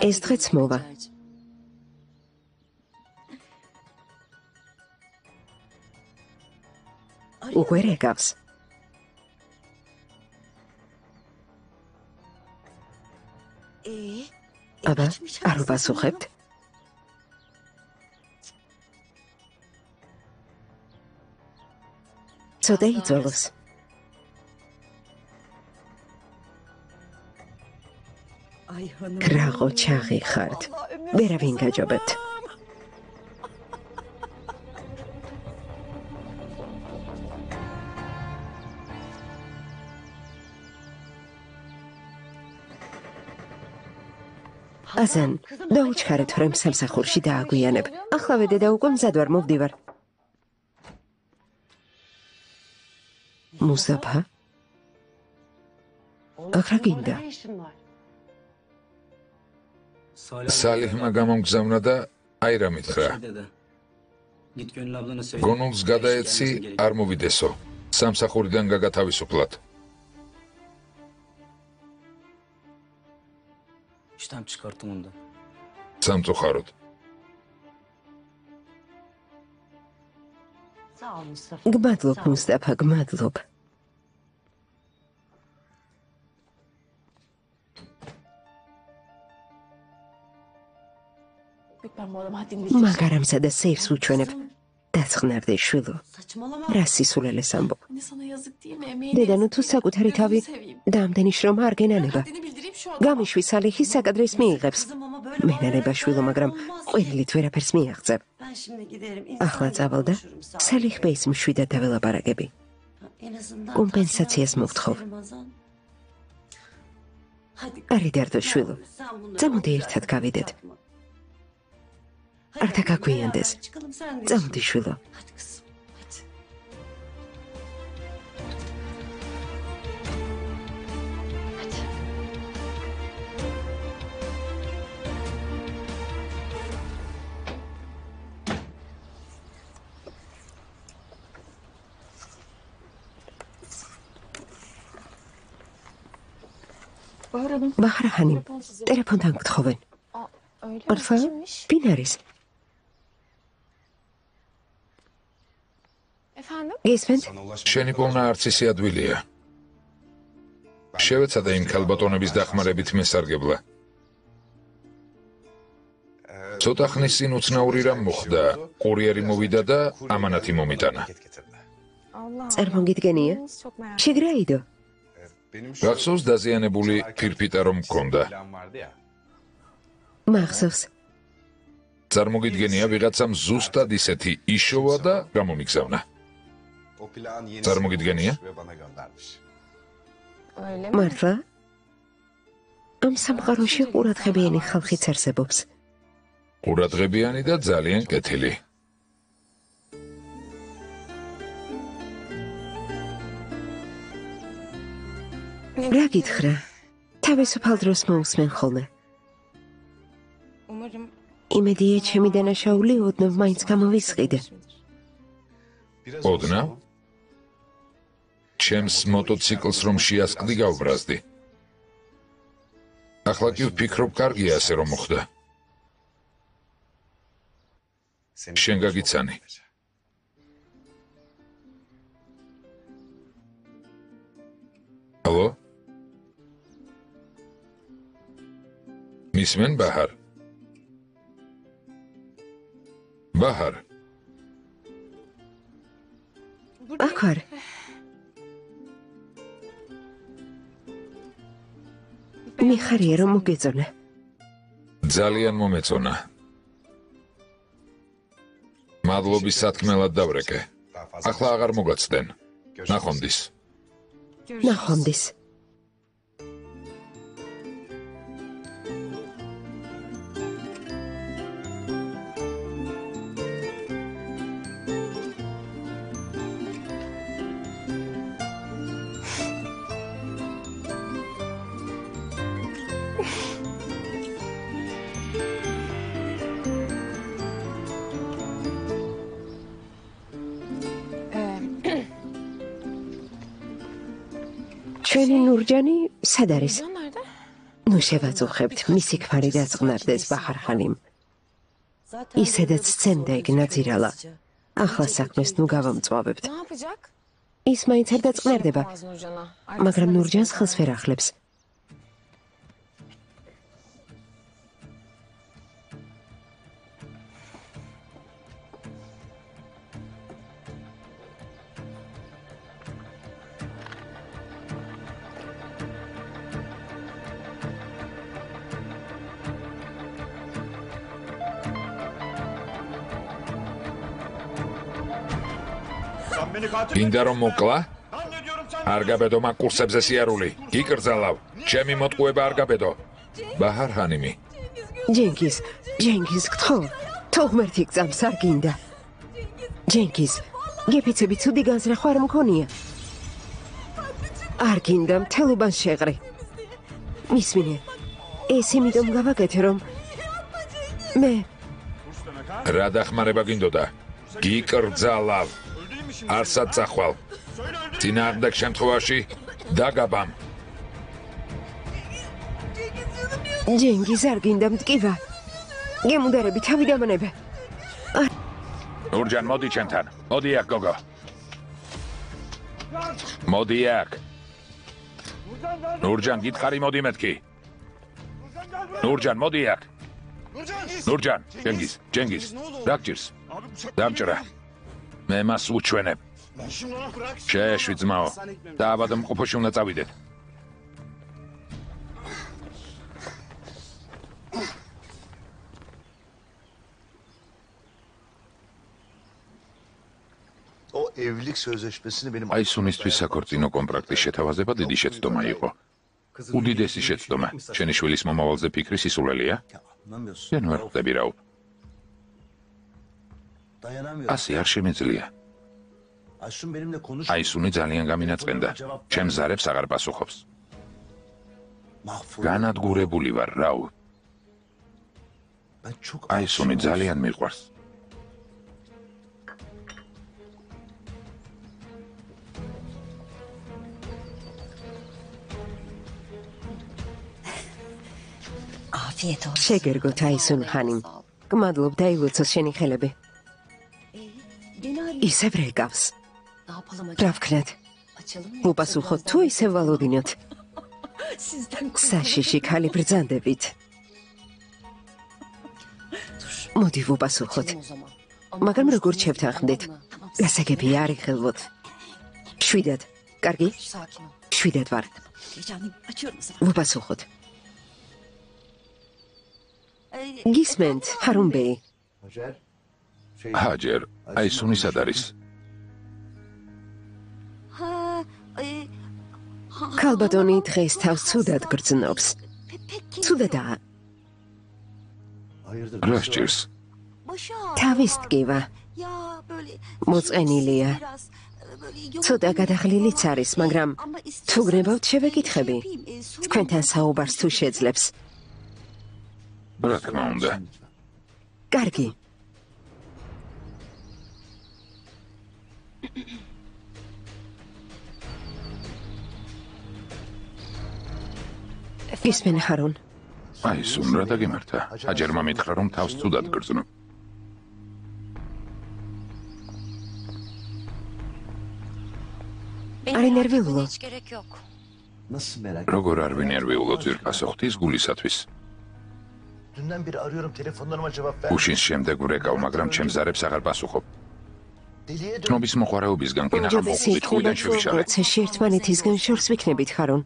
ეს დღეც მოვა. უკვე რეკავს. აბა, არ ვპასუხებთ? ცოტა იწოლოს. კრაღო ჩაღი ხართ. ვერავინ გაჯობებთ. აზან, დაუჩქარეთ, რომ სამსახურში დააგვიანებ. ახლავე დედა უკვე მზად ვარ, მოვდივარ. მუსაფა? აქ რა გინდა? სალიხმა გამომგზავნა და აი რა მითხრა. გონულს გადაეცი, არ მოვიდესო. სამსახურიდან გაგათავისუფლად. Штамп çıkarttım onda. სამწუხაროდ. გმადლობ, მუსტაფა, გმადლობ. მაგარამსა და სეირს უჩვენებ. დაცხნარდე შვილო. რა სისულელეს ამბობ. დედა, ნუ თუ საკუთარი თავი დაამდენი შრომა არ გენანება. გამიშვი სალიხი საკადრეს მიიღებს. მენანება შვილო, მაგრამ ყვირილით ვერაფერს მიაღწევ. ახლა წავალ და სალიხ ბეის მშვიდად დაველაპარაკები. კომპენსაციას მოგთხოვ. არი დარდო შვილო. წამოდი ერთად გავიდეთ. არ დაგაგვიანდეს. წამოდი შვილო. ბაჰრახანი ტელეფონთან გთხოვენ. მართლა? ვინ არის? გესმენთ? შენი პოვნა არც ისე ადვილია. შევეცადე იმ ქალბატონების დახმარებით მესარგებლა. ცოტა ხნის წინ უცნაური რამ მოხდა. კურიერი მოვიდა და ამანათი მომიტანა. წარმოგიდგენია? შეგრაიდო. გახსოვს დაზიანებული ფირფიტა რომ მქონდა. მახსოვს. წარმოგიდგენია ვიღაცამ ზუსტად ისეთი იშოვა და გამომიგზავნა. წარმოგიდგენია? მართლა? ამ სამყაროში ყურადღებიანი ხალხიც არსებობს. ყურადღებიანი და ძალიან კეთილი. რა გითხრა? თავისუფალ დროს მოусმენ ხოლმე. იმედია ჩემი დანაშაული ოდნავ მაინც გამოვისყიდე. ოდნავ? ჩემს მოტოციკლს რომ შეასკდი გავბრაზდი. ახლა კი ვფიქრობ, კარგია ასე რომ მოხდა. შენ გაგიცანი. ალო? მისმენ ბაჰარ? ბაჰარ? აქ ვარ. მიხარია რომ მოგეწონა. ძალიან მომეწონა. მადლობის სათქმელად დავრეკე. ახლა აღარ მოგაცდენ. ნახვამდის. ნახვამდის. ჩვენი ნურჯანი სად არის? ნუ შევაწუხებთ, მისი ქმარი დაწყნარდეს ბაჰრახანიმ. ისედაც სცემდა ეგ ნაძირალა. ახლა საქმეს ნუ გავამწვავებთ. ის მაინც არ დაწყნარდება, მაგრამ ნურჯანს ხელს ვერ ახლებს. გინდა რომ მოკლა? არ გაბედო მაგ კურსებზე სიარული. გიკრძალავ. ჩემი მოტყუება არ გაბედო. ბაჰრახანიმი. ჯენგიზ, გთხოვ. თოღმერთი გწამს არ გინდა. ჯენგიზ, გეფიცები ცუდი განზრახვა არ მქონია. არ გინდა მთელობას შეღრე. მისმინე. ეს იმიტომ გავაკეთე რომ მე რა დახმარება გინდოდა? გიკრძალავ. არსად წახვალ. წინააღმდეგ შემთხვევაში დაგაბამ. ჯენგიზ არ გინდა მტკივა. გემუდარები თავი დამანებე. ნურჯან, მოდი ჩემთან. მოდი აქ, გოგო. მოდი აქ. ნურჯან, გითხარი მოდი მეთქი. ნურჯან, მოდი აქ. ნურჯან, ჯენგიზ, რა გჭირს? დამჭრა. მე მას უჩვენებ. შეეშვი ძმაო. დაავადმყოფოში უნდა წავიდეთ. აი სუნისთვის საქორწინო კონტრაქტის შეთავაზება დიდი შეცდომა იყო. უდიდესი შეცდომა. შენი შვილის მომავალზე ფიქრი სისულელია? შენ ვერ ხვდები რა. ასე არ შემეძლია. აი სუნი ძალიან გამინაწყენდა. ჩემ ზარებს აღარ პასუხობს. განადგურებული ვარ, რაუ. აი სუნი ძალიან მიყვარს. შეგერგოთ აისუნ ხანიმ. გმადლობ დაილოცოს შენი ხელები. ისევ რეკავს. რა ვქნათ? უპასუხოთ თუ ისევ ვალოდინოთ. საშიში ქალი ბრძანდებით. მოდი ვუპასუხოთ. მაგრამ როგორ შევთანხმდით? გასაგები არ იხელვოთ. შვიდად. კარგი? შვიდად ვარ. ვუპასუხოთ. გისმენთ, ჰარუნ ბეი. ჰაჯერ, აისუნი სად არის? ქალბატონი დღეს თავს ცუდად გრძნობს. ცუდადაა. რა სჭირს? თავის ტკივა. მოწყენილია. ცოტა გადაღლილიც არის, მაგრამ თუ გნებავთ შევეკითხები. თქვენთან საუბარს თუ შეძლებს. რა თქმა უნდა. კარგი. გისმენ ჰარუნ. აისუნ რა დაგემართა? ჰაჯერმა მითხრა რომ თავს ცუდად გრძნობ. არ ინერვიულო. როგორ არ ვინერვიულო ძვირფასო ღვთის გულისათვის. უშინს შემდეგ ვრეკავ, მაგრამ ჩემს ზარებს აღარ პასუხობ. თნობის მოყვარეობისგან კი ნახა მოხდით ხუიდან შევიშალე. პროცესში ერთმანეთისგან შორს ვიქნებით ხარუნ.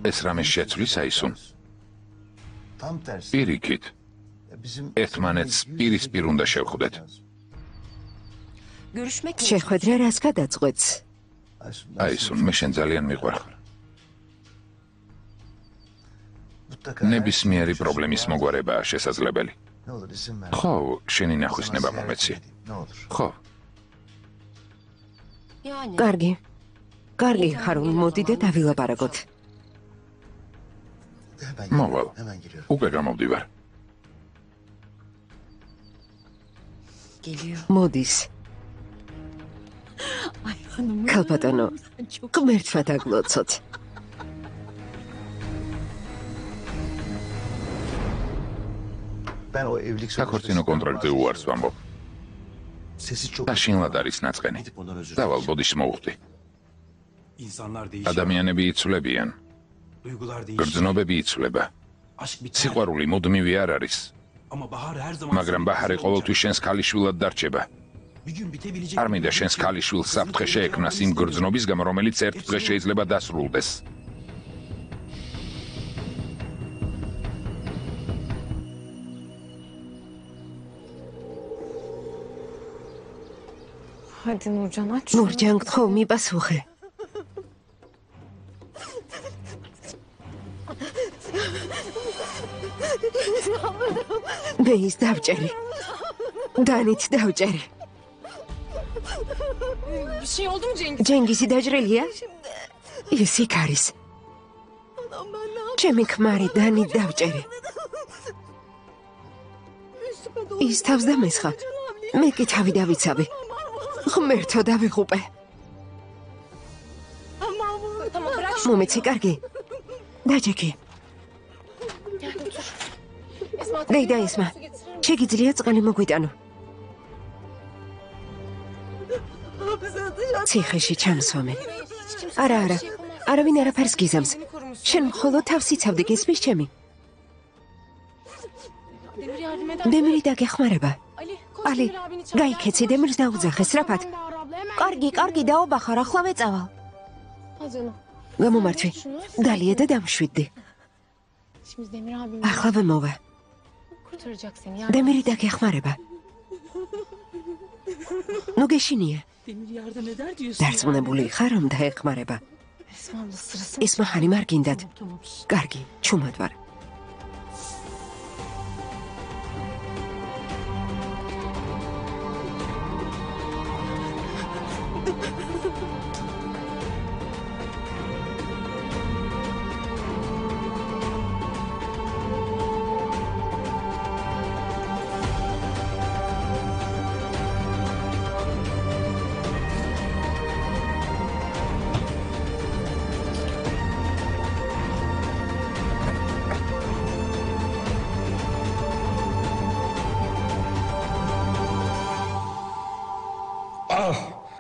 ეს რამე შეცვლის აისუნ. პირიქით. ერთმანეთს პირისპირ უნდა შევხვდეთ. შეხვედრა რას გადაწყვეტს? აისუნ, მე შენ ძალიან მიყვარხარ. ნებისმიერი პრობლემის მოგვარებაა შესაძლებელი. ხო, შენი ნახვის ნება მომეცი. ხო. კარგი. კარგი, ხარუნ, მოდი და დავილაპარაკოთ. მოვალ. უკვე გამოვდივარ. მოდის. ქალბატონო, გმერთმა დაგლოცოთ. საქორწინო კონტრაქტი უარს ვამბობ. დაშინლად არის ნაწყენი. დავალ ბოდიშს მოვხვდი. ადამიანები იცვლებიან. გრძნობები იცვლება. სიყვარული მუდმივი არ არის. მაგრამ ბაჰარი ყოველთვის შენს ქალიშვილად დარჩება. არ მინდა შენს ქალიშვილს საფრთხე შეექმნას იმ გრძნობის გამო, რომელიც ერთ დღეს შეიძლება დასრულდეს. ნურჯან, გთხოვ, მიპასუხე. ბეის დავჭერი. დანით დავჭერი. ჯენგისი დაჭრილია? ის იქ არის. ჩემი ქმარი დანი დავჭერი. ის თავს დამესხა. მე კი თავი დავიცავი. ღმერთო დავიღუპე. მომეცი, კარგი. დაჯექი. გეიდა ისმა. შეგიძლია წყალი მოგვიტანო. ციხეში ჩამსვამე. არა, არავინ არაფერს გიზამს. შენ მხოლოდ თავს იცავდი, გესმის ჩემი? დემირი დაგეხმარება. ალი, გაიქეცი დემირს დაუძახეს, რაფად? კარგი, დაობახარ, ახლა ვეწავალ. გამომართვი, დალია და დამშვიდდი. ახლა ვემოვა. დემირი დაგეხმარება. ნუ გეშინია. დარწმუნებული ხარ, რომ დაეხმარება. ისმა ხანი არ გინდათ. კარგი, ჩუმად ვარ.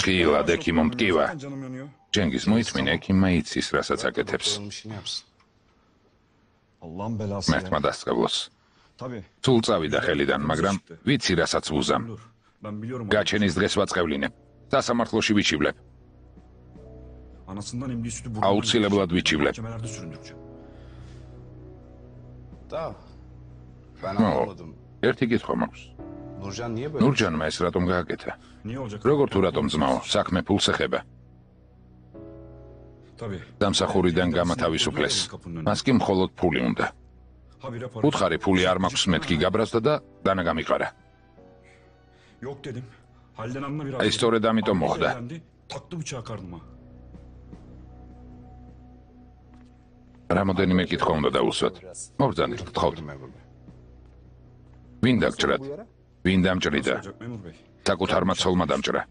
Თხილად ექიმო მტკივა. Canım yanıyor. ჯენგის მოიწმინე ექიმმა იცის, რასაც აკეთებს. Canım işini yapsın. Allah'ın belası ya. მერთმა დასწავლოს. Tabii. სულ წავიდა ხელიდან, მაგრამ ვიცი რასაც ვუზამ. Dur. Ben biliyorum. გაჩენის დღეს ვაწყევლინებ. სასამართლოში ვიჩივლებ. Anasından emdiği sütü Avutsileblad viçivlep. Mahkemelerde süründükçe. Da. Ben No. anlamadım. ერთი კითხვა მაქვს. Nurcan niye böyle? ნურჯანმა ეს რატომ გააკეთა? Niye olacak? როგორ თუ რატომ ძმაო, საქმე ფულს ეხება. Tabii. დამსახურიდან გამათავისუფლეს. მას კი მხოლოდ ფული უნდა. Habire para. უთხარი ფული არ მაქვს, მეთქი გაბრაზდა და დანა გამიყარა. Yok dedim. Halden anla biraz. Ay, სწორედ ამიტომ მოხდა. Taktı bıçağı karnıma. რამოდენიმე კითხვა უნდა დაუსვათ. მოგზანდით, გთხოვთ. ვინ დაგჭრათ? ვინ დამჭრიდა? Olacak memur bey. საკუთარმა ცოლმა დამჭრა.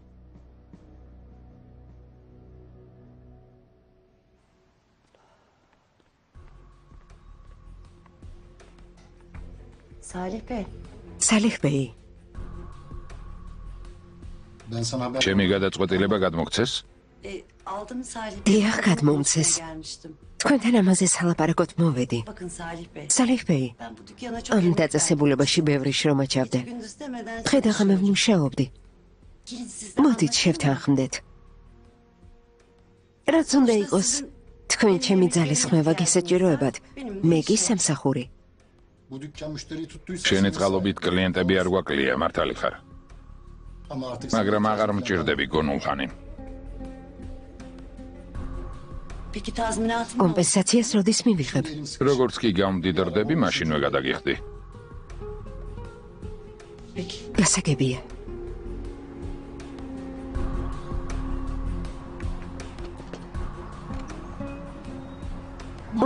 Salih Bey. Salih Bey, Ben sana haber ჩემი გადაწყვეტილება გადმოგცეს? Aldım Salih დიახ, გადმომცეს. gelmiştim. თქვენთან ამაზე სალაპარაკოთ მოვედი. Bakın Salih Bey. Salih Bey, Ben bu dükkana çok ამ emek დაწესებულებაში ბევრი შრომა ჩავდე. verdim. Gündüz demeden დღე-დღე ვმუშაობდი. Gelin sizden მოდით შევთანხმდეთ. რაც უნდა იყოს, თქვენ ჩემი ძალისხმევა გესაჭიროებათ, მე კი სამსახური. bu dükkan müşteriyi tuttuysa შენი წყალობით კლიენტები არ გვაკლია, მართალი ხარ. ama artık მაგრამ აღარ მჭირდები გონულხანი. Peki tazminatım კომპენსაციას როდის მივიღებ? როგორც კი გამდიდრდები, მაშინვე გადაგიხდი. Peki. გასაგებია.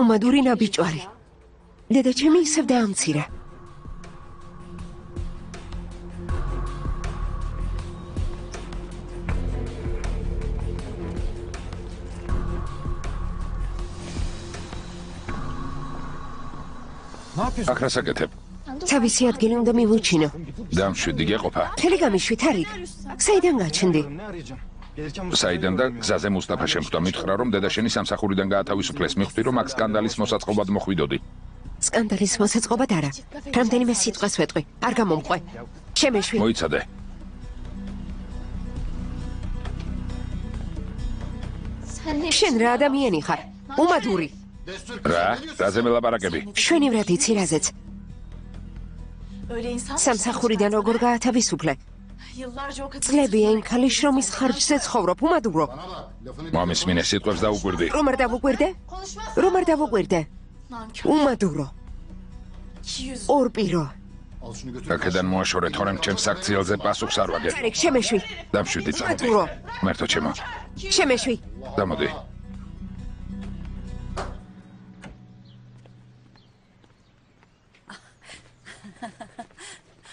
უმადური ნაბიჭვარი. დედა ჩემი ისევ დაამცირა. Ne yapıyorsun? აქ რას აკეთებ? თავისი ადგილი უნდა მივუჩინო. დამშვიდი გეყოფა. მთელი გამიშვით არ იქ. საიდან გაჩნდი? Ne arayacağım? Gelirken საიდან და გზაზე მუსტაფა შემხვდა, მითხრა რომ დედა შენი სამსახურიდან გაათავისუფლეს, მიხვდი რომ აქ სკანდალის მოსაწყობად მოხვიდოდი. სკანდალის მოსაწყობად არა. რამდენიმე სიტყვას ვეტყვი. არ გამომყვე. შემეშვი. მოიცადე. Sen ne შენ რა ადამიანი ხარ? უმადური. რა? რაზე მელაპარაკები? შვენივრად იცი რაზეც. öyle insan? სამსახურიდან როგორ გაათავისუფლე? Yıllarca o kadar წლებია იმ ქალის შრომის ხარჯზე ცხოვრობ, უმადურო. bana bak lafını მომისმინე სიტყვებს დაუკვირდი. რომ არ დავუკვირდე? konuşmaz. რომ არ დავუკვირდე? Nankör. უმადურო. İki yüz. ორპირო. al şunu götür. აქედან მოაშორე, თორემ ჩემს საქციელზე პასუხს არ ვაგებ. წარეკ შემეშვი. დამშვიდი წამოდი. უმადურო. მერთო ჩემო. შემეშვი. დამოდი.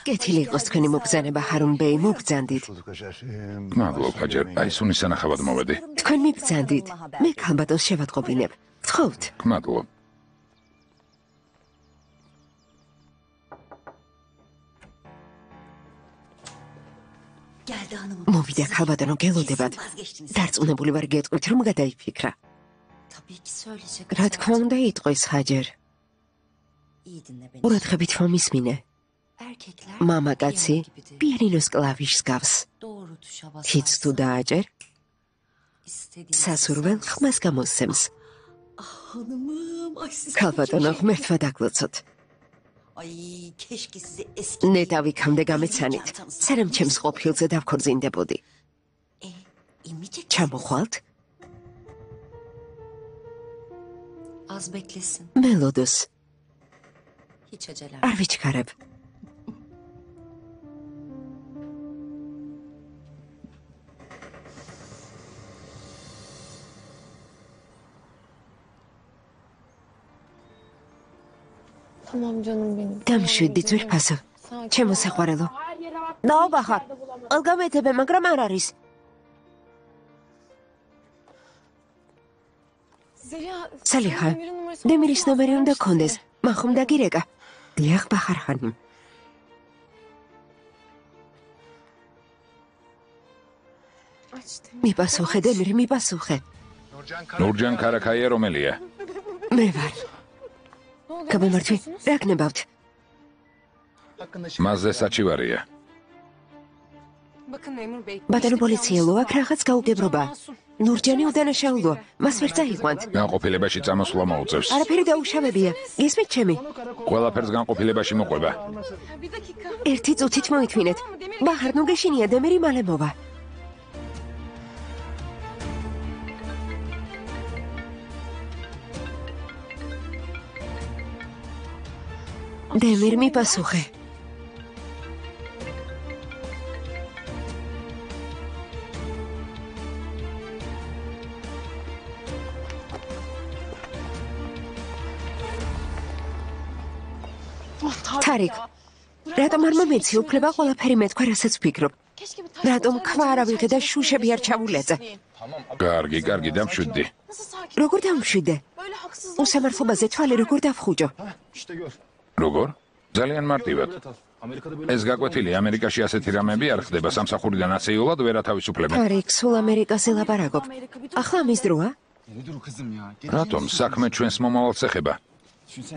კეთილი იყოს თქვენი მობრძანება ჰარუნ ბეი, მობრძანდით. მადლობა, ჯერ აი სუნის სანახავად მოვედი. თქვენ მიბრძანდით. მე ქალბატონს შევატყობინებ. გთხოვთ. მადლობა. Geldi hanımım. მოვიდა ქალბატონო, გელოდებათ. Vazgeçtiniz. დარწმუნებული ვარ გეტყვით, რომ გადაიფიქრა. Tabii ki söyleyecek. რა თქმა უნდა იტყვის ხაჯერ. İyi dinle beni. ყურადღებით მომისმინე. Erkekler მამაკაცი piyano gibidir. პიანინოს კლავიშს გავს. Doğru tuşa თიც თუ basarsan დააჭერ, istediğin სასურველ ხმას გამოსცემს. Hanımım. Ay siz. ქალბატონო, ღმერთმა დაგლოცოთ. Ay keşke sizi eski. ნეტავიქამდე გამეცანით, სანამ ჩემს ყოფილზე დავქორწინდებოდი. İnmeyecek. ჩამოხვალთ? Az beklesin. მელოდოს. Hiç acele. არ ვიჩქარებ. Tamam canım benim. დამშვიდი ძვირფასო. ჩემო საყვარელო. ნაობა ხარ. ყველგან მეძებე, მაგრამ არ არის. სალიხა, დემირის ნომერი უნდა გქონდეს. მან ხომ დაგირეკა? დიახ, ბახარ ხანიმ. მიპასუხე, დემირ, მიპასუხე. ნურჯან ქარაქაია რომელია? მე ვარ. გამომართვი, რა გნებავთ? მასზე საჩივარია. ბატონო პოლიციელო, აქ რაღაც გაუგებრობა. ნურჯანი უდანაშაულოა, მას ვერ წაიყვანთ. განყოფილებაში წამოსვლა მოუწევს. არაფერი დაუშავებია. გისმით ჩემი? ყველაფერს განყოფილებაში მოყვება. ერთი წუთით მოითმინეთ. ბაჰარ ნუ გეშინია, დემირი მალე მოვა. დემირ, მიპასუხე. თარიკ, რატომ არ მომეცი უფლება ყველაფერი მეთქვა, რასაც ვფიქრობ? რატომ ქვა არ ავიღე და შუშები არ ჩავულეწე? კარგი, დამშვიდდი. როგორ დამშვიდე? უსამართლობაზე თვალი როგორ დავხუჭო? როგორ? ძალიან მარტივად. ეს გაკვეთილი ამერიკაში ასეთი რამები არ ხდება, სამსახურიდან აცეულად ვერ ათავისუფლებენ. თარიკ, სულ ამერიკაზე ლაპარაკობ. ახლა მის დროა? რატომ საქმე ჩვენს მომავალს ეხება?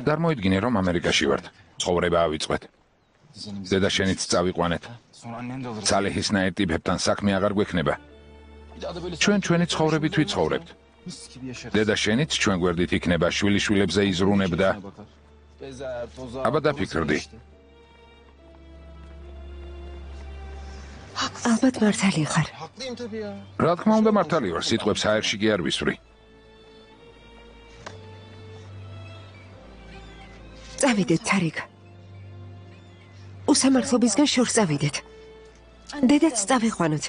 წარმოიდგინე, რომ ამერიკაში ვართ. ცხოვრება ავიწყეთ. დედა შენიც წავიყვანეთ. ცალეჰისნაირ ტიპებთან საქმე აღარ გვექნება. ჩვენი ცხოვრებით ვიცხოვრებთ. დედა შენიც ჩვენ გვერდით იქნება, შვილიშვილებზე იზრუნებდა. აბა დაფიქრდი. ალბათ მართალი ხარ. რა თქმა უნდა მართალი ვარ, სიტყვებს აერში კი არ ვისვრი. წავიდეთ, თარიკ. უსამართლობისგან შორს წავიდეთ. დედაც წავიყვანოთ.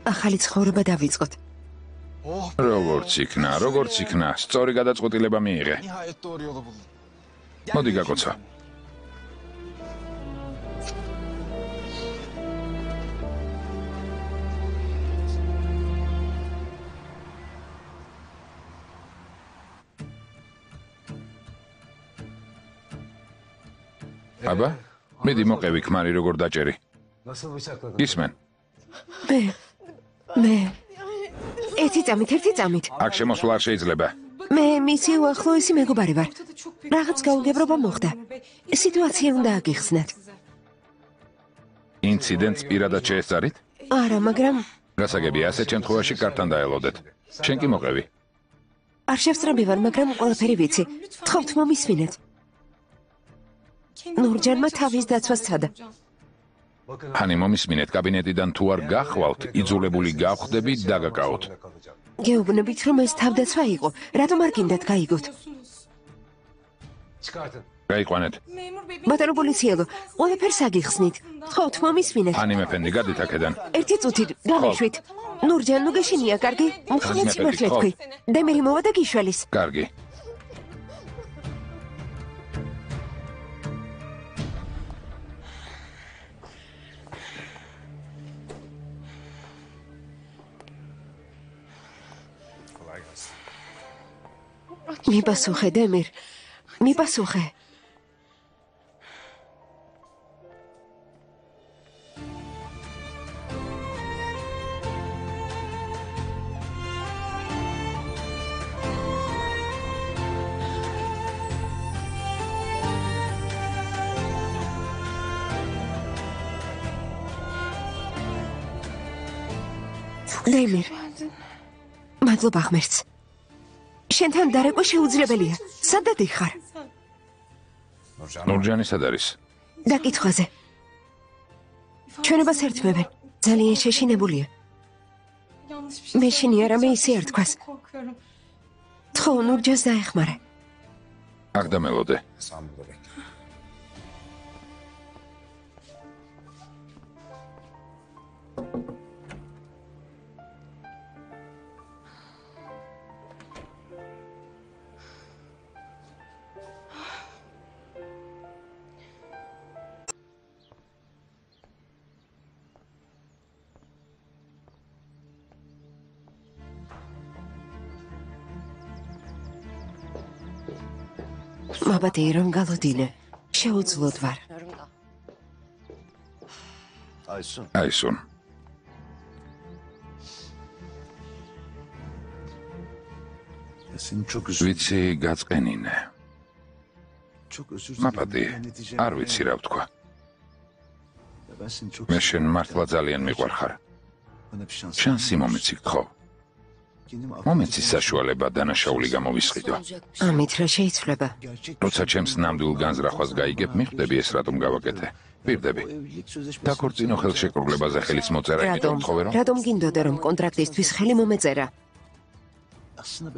ახალი ცხოვრება დავიწყოთ. როგორც იქნა, სწორი გადაწყვეტილება მიიღე. მოდი გაკოცა. აბა, მიდი მოყევი ქმარი როგორ დაჭერი. ისმენ. მე. ერთი წამით. აქ შემოსვლა არ შეიძლება. მე მისი უახლოესი მეგობარი ვარ. რაღაც გაუგებრობა მოხდა. სიტუაცია უნდა აგიხსნათ. ინციდენტს პირადად შეესწარით? არა, მაგრამ გასაგებია, ასეთ შემთხვევაში კართან დაელოდეთ. შენ კი მოყევი. არ შევსწრები ვარ, მაგრამ ყველაფერი ვიცი. თხოვთ მომისმინეთ. ნურჯანმა თავის დაცვა სცადა. ჰანი, მომისმინეთ, კაბინეტიდან თუ არ გახვალთ, იძულებული გავხდებით დაგაკავოთ. გეუბნებით, რომ ეს თავდაცვა იყო. რატომ არ გინდათ გაიგოთ? გაიყვანეთ. ბატონო პოლიციელო, ყველაფერს აგიხსნით. თხოვთ მომისმინეთ. ჰანი მეფენდი, გადით აქედან. ერთი წუთით, გამიშვით. ნურჯან, ნუ გეშინია, კარგი? მხოლოდ სიმართლე თქვი. დემირი მოვა და გიშველის. კარგი. მიპასუხე, დემირ. მიპასუხე. დემირ. მადლობა ღმერთს. შენთან დარეკვა შეუძლებელია. სადად იხარ? ნურჯანი სად არის? დაკითხვაზე. ჩვენებას ერთმევენ. ძალიან შეშინებულია. მე შენი არამე ისე არ თქვას. თქო, ნურჯანს დაეხმარე. აქ დამელოდე. მაბადე რომ გალოდინე. შეუძლოდ ვარ. Aysun. აისუნ. ვიცი გაწყენინე. მაპატი, არ ვიცი რა ვთქვა. მე შენ მართლა ძალიან მიყვარხარ. შანსი მომეცი გთხოვ. მომეცი საშუალება დანაშაული გამოვისყიდო. ამით რა შეიცვლება? როცა ჩემს ნამდვილ განზრახვას გაიგებ, მიხვდები ეს რატომ გავაკეთე. პირდები. დაქორწინო ხელშეკრულებაზე ხელის მოწერა რატომ? გითხოვე რომ რატომ გინდოდა რომ კონტრაქტისთვის ხელი მომეწერა?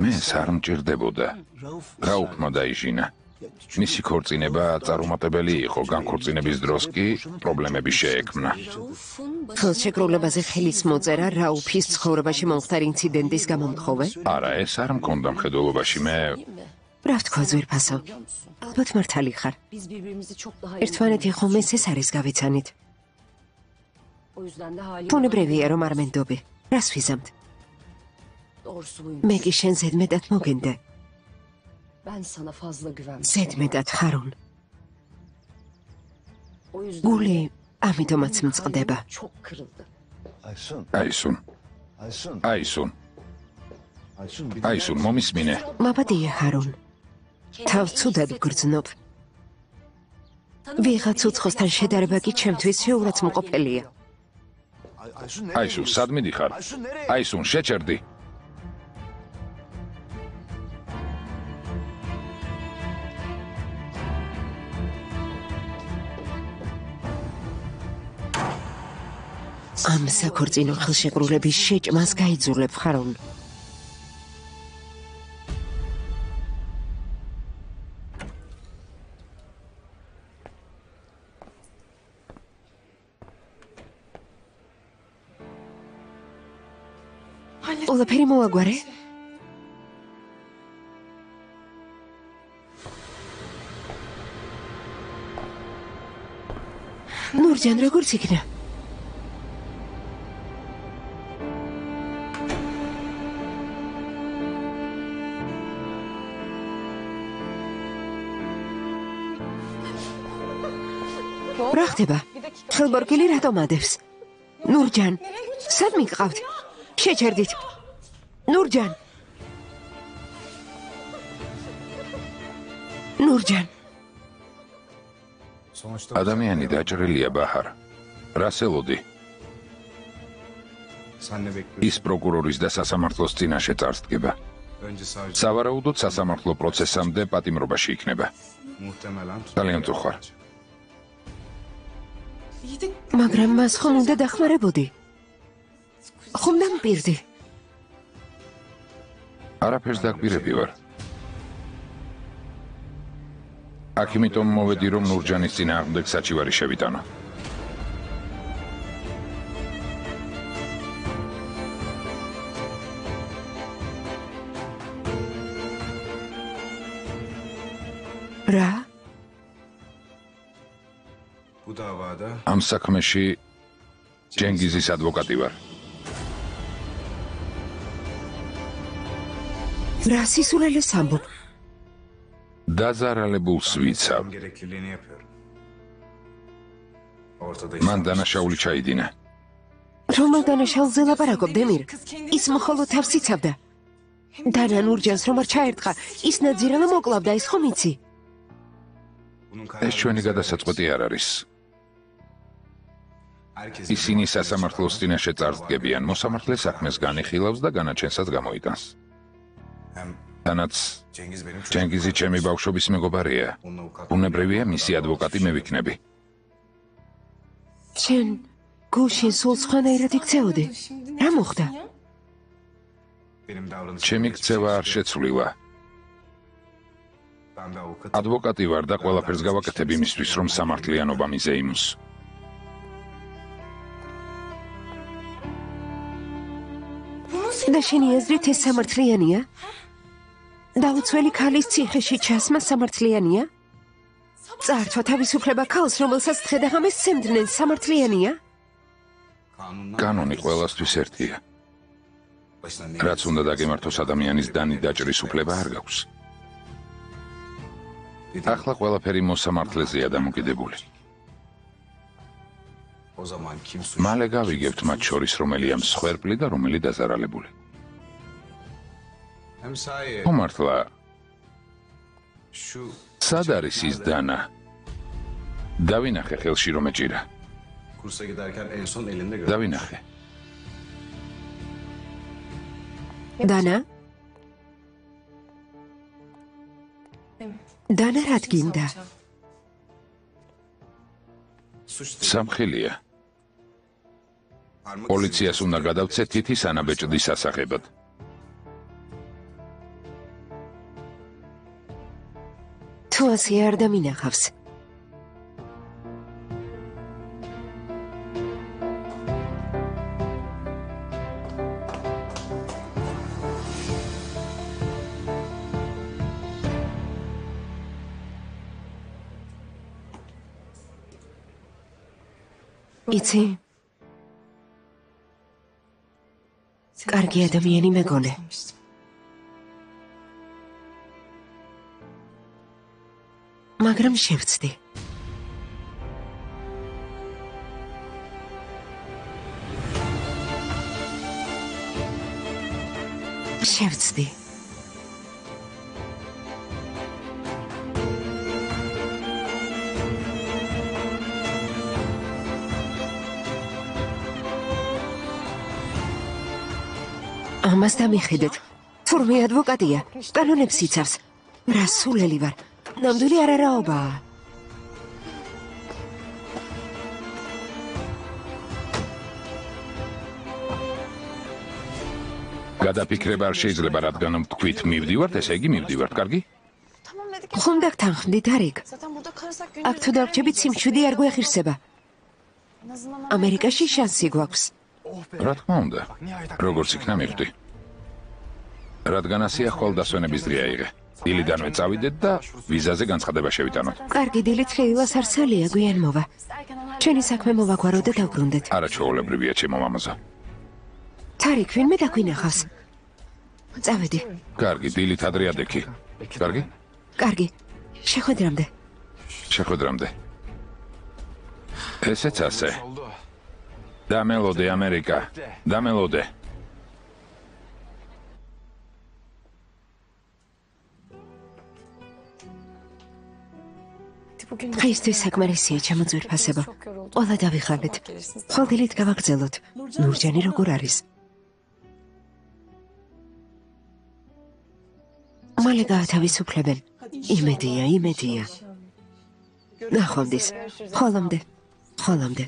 მე არ მჭირდებოდა. რაუფმა დაიჟინა. მისი ქორწინება წარუმატებელი იყო, განქორწინების დროს კი პრობლემები შეექმნა. ხელშეკრულებაზე ხელის მოწერა რაუფის ცხოვრებაში მომხდარ ინციდენტის გამომთხოვე? არა, ეს არ მქონდა მხედველობაში, მე რა ვთქვა ძვირფასო? ალბათ მართალი ხარ. ერთმანეთი ხომ ეს არის გავიცანით. ბუნებრივია რომ არ მენდობი. რას ვიზამთ? მე კი შენ ზედმეტად მოგენდე. ზედმეტად ხარუნ. გული ამიტომაც მწყდება. აისუნ, მომისმინე. მაბადია ჰარუნ. თავს ცუდად გრძნობ. ვიღაც უცხოსთან შედარება კი ჩემთვის შეურაცხმყოფელია. აისუნ, სად მიდიხარ? აისუნ, შეჭერდი. ამ საქორწინო ხელშეკრულების შეჭმას გაიძულებ ხარუნ. ყველაფერი მოაგვარე? ნურჯან როგორც იქნა? რა ხდება? ხელბორგილი რატომ ადევს? ნურჯან, სად მიყავთ? შეჭერდით. ნურჯან. ნურჯან. ადამიანი დაჭრილია ბაჰარ. რას ელოდი? ის პროკურორის და სასამართლოს წინაშე წარსდგება. სავარაუდოდ სასამართლო პროცესამდე პატიმრობაში იქნება. ძალიან წუხარ. მაგრამ მას ხომ უნდა დახმარებოდი? ხომ დამპირდი? არაფერს დაგპირები ვარ. აქ იმიტომ მოვედი, რომ ნურჯანის წინააღმდეგ საჩივარი შევიტანო. რა? ამ საქმეში ჯენგიზის ადვოკატი ვარ. რა სისულელეს ამბობ? დაზარალებულს ვიცავ. მან დანაშაული ჩაიდინა. რომელ დანაშაულზე ლაპარაკობ, დემირ? ის მხოლოდ თავს იცავდა. დანა ნურჯანს რომ არ ჩაერტყა, ის ნაძირალა მოკლავდა, ის ხომ იცი? ეს ჩვენი გადასაწყვეტი არ არის. ისინი სასამართლოს წინაშე წარსდგებიან, მოსამართლე საქმეს განიხილავს და განაჩენსაც გამოიტანს. თანაც ჯენგიზი ჩემი ბავშვობის მეგობარია. ბუნებრივია მისი ადვოკატი მე ვიქნები. შენ გუშინ სულ სხვანაირად იქცეოდი. რა მოხდა? ჩემი ქცევა არ შეცვლილა. ადვოკატი ვარ და ყველაფერს გავაკეთებ იმისთვის, რომ სამართლიანობა მიზეიმოს. და შენი აზრით ეს სამართლიანია? დაუცველი ქალის ციხეში ჩასმა სამართლიანია? წართვა თავისუფლება ქალს, რომელსაც დღე-დღამეს სცემდნენ, სამართლიანია? კანონი ყველასთვის ერთია. რაც უნდა დაგემართოს ადამიანის დანი დაჭრის უფლება არ გაქვს. ახლა ყველაფერი მოსამართლეზეა დამოკიდებული. მალე გავიგებთ მათ შორის რომელია მსხვერპლი და რომელი დაზარალებული. Hemsaye ხომართლა şu სად არის ის დანა? დავინახე ხელში რომ ეჭირა. kursa giderken en son elinde gördüm. დავინახე. დანა? დანა რა გინდა? Suç სამხელია. პოლიციას უნდა გადავცეთ თითის ანაბეჭდის სასახებად. თუ ასე არ დამინახავს. იცი? კარგი ადამიანი მეგონე. მაგრამ შევცდი. შევცდი. ამას დამიხედეთ. თურმე ადვოკატია, კანონებს იცავს. რა სულელი ვარ. ნამდვილი არარაობაა. გადაფიქრება არ შეიძლება, რადგან თქვით მივდივართ, ესე იგი მივდივართ, კარგი? Tamam dedik. ხომ დაგთანხმდით, არიქ? Zaten burada kalırsak აქ თუ დაგჭებით, სიმშვიდე არ გვეხირსება. En azından ამერიკაში შანსი გვაქვს. რა თქმა უნდა. როგორც იქნა მივხვდი. რადგან ასეა ხოლ დასვენების დღე აიღე. დილიდანვე წავიდეთ და ვიზაზე განცხადება შევიტანოთ. კარგი დილით ხეილას არსალია გვიან მოვა. ჩვენი საქმე მოვაგვარო და დავბრუნდეთ. არაჩვეულებრივია ჩემო მამაზო. თარიქ ვინმე დაგვინახავს. წავედი. კარგი, დილით ადრე ადექი. კარგი? კარგი. შეხვედრამდე. შეხვედრამდე. ესეც ასე. დამელოდე ამერიკა. დამელოდე. დღეისთვის საკმარისია ჩემო ძვირფასებო. ყველა დავიხარდეთ. ხოლდილით გავაგრძელოთ. ნურჯანი როგორ არის? მალე გაათავისუფლებენ. იმედია, იმედია. ნახვამდის. ხოლომდე. ხოლომდე.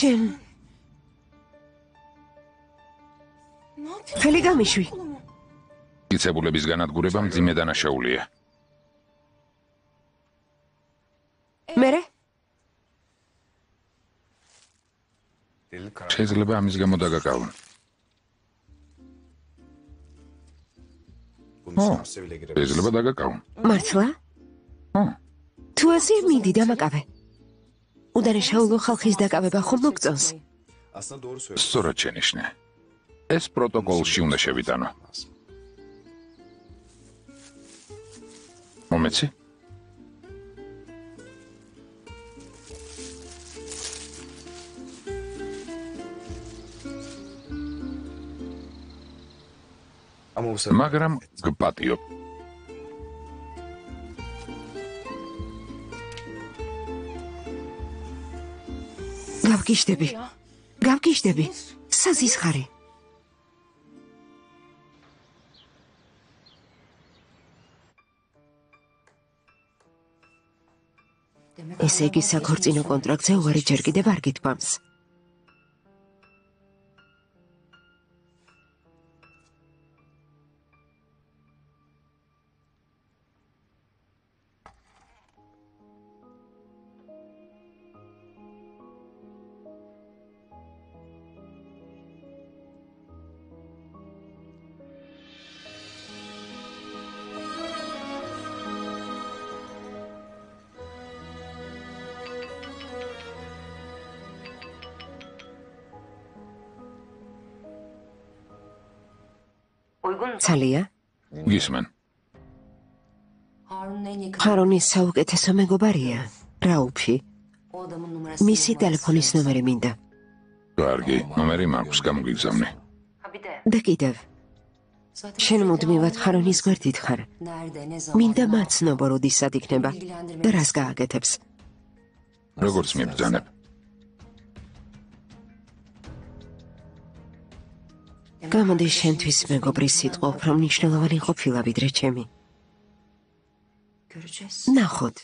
შენ ხელი გამიშვი. მტკიცებულების განადგურება მძიმე დანაშაულია. მერე? შეიძლება ამის გამო დაგაკავონ. შეიძლება დაგაკავონ. მართლა? თუ ასე მიდი დამაკავე. უდანაშაულო ხალხის დაკავება ხომ მოგწონს? სწორად შენიშნე. ეს პროტოკოლში უნდა შევიტანო. მომეცი? მაგრამ გპატიობ. გავგიშდები. გავგიშდები. საზისხარი. ესე იგი საქორწინო კონტრაქტზე უარი ჯერ კიდევ არ გითქვამს. ცალია? გისმენ. ხარონის საუკეთესო მეგობარია, რაუფი. მისი ტელეფონის ნომერი მინდა. კარგი, ნომერი მაქვს, გამოგიგზავნე. და კიდევ. შენ მუდმივად ხარონის გვერდით ხარ. მინდა მაცნობო, როდის სად იქნება და რას გააკეთებს. როგორც მიბრძანებ. გამოდის შენთვის მეგობრის სიტყვა უფრო მნიშვნელოვანი ყოფილა ვიდრე ჩემი. ნახოთ.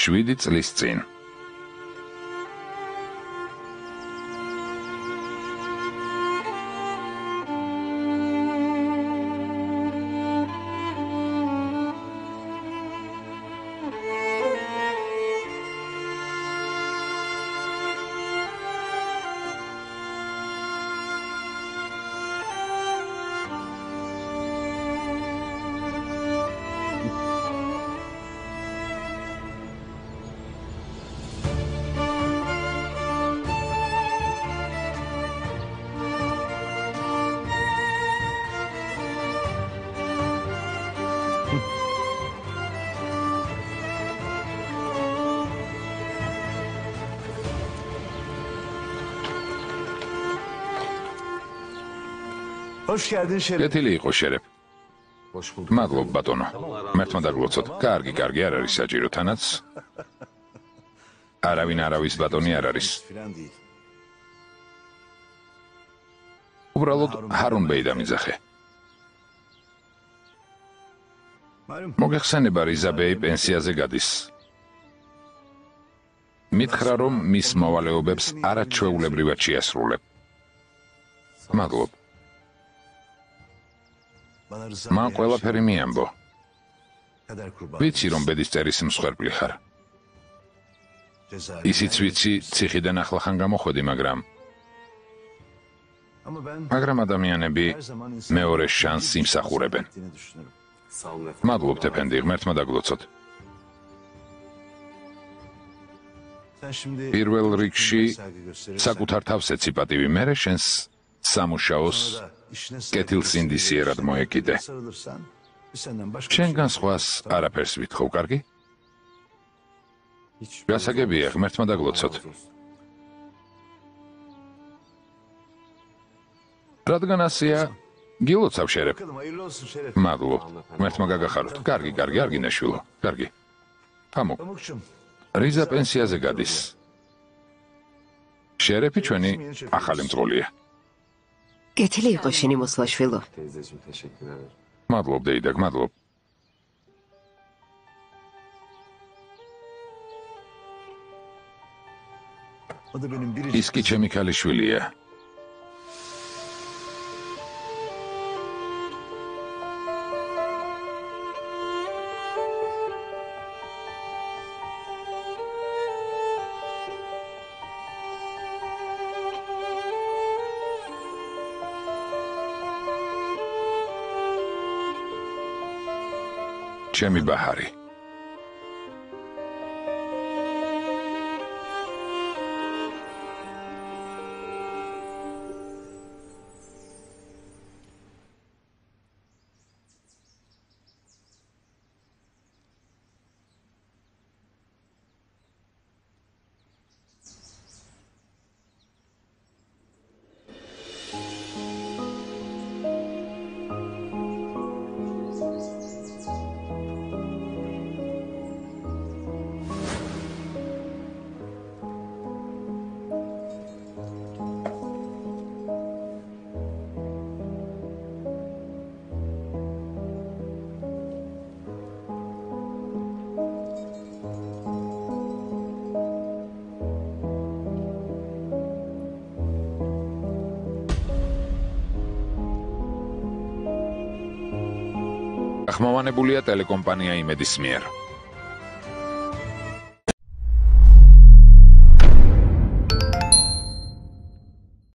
შვიდი წლის წინ. კეთილი იყო შერეფ. მადლობ ბატონო. მერთმა დაგლოცოთ. კარგი, არ არის საჭირო თანაც. არავინ არავის ბატონი არ არის. უბრალოდ ჰარუნ ბეი დამიძახე. მოგეხსენება რიზა ბეი პენსიაზე გადის. მითხრა რომ მის მოვალეობებს არაჩვეულებრივად შეასრულებ. მადლობ. მან ყველაფერი მიამბო. ვიცი რომ ბედის წერის მსხვერპლი ხარ. ისიც ვიცი ციხიდან ახლახან გამოხვედი, მაგრამ ადამიანები მეორე შანსს იმსახურებენ. მადლობთ ეფენდი, ღმერთმა დაგლოცოთ. პირველ რიგში საკუთარ თავს ეცი პატივი, მერე შენს სამუშაოს კეთილსინდისიერად მოეკიდე. შენგან სხვას არაფერს ვითხოვ, კარგი? გასაგებია, ღმერთმა დაგლოცოთ. რადგან ასეა, გილოცავ შერეფ. მადლობ, ღმერთმა გაგახაროთ. კარგი, არ გინაშვილო. კარგი. ამო. რიზა პენსიაზე გადის. შერეფი ჩვენი ახალი მძღოლია. კეთილი იყო შენი მოსვლა, შვილო. მადლობ, დეიდაკ, მადლობ. ის კი ჩემი ქალიშვილია. ჩემი ბაჰარი. ხმოვანებულია ტელეკომპანია იმედის მიერ.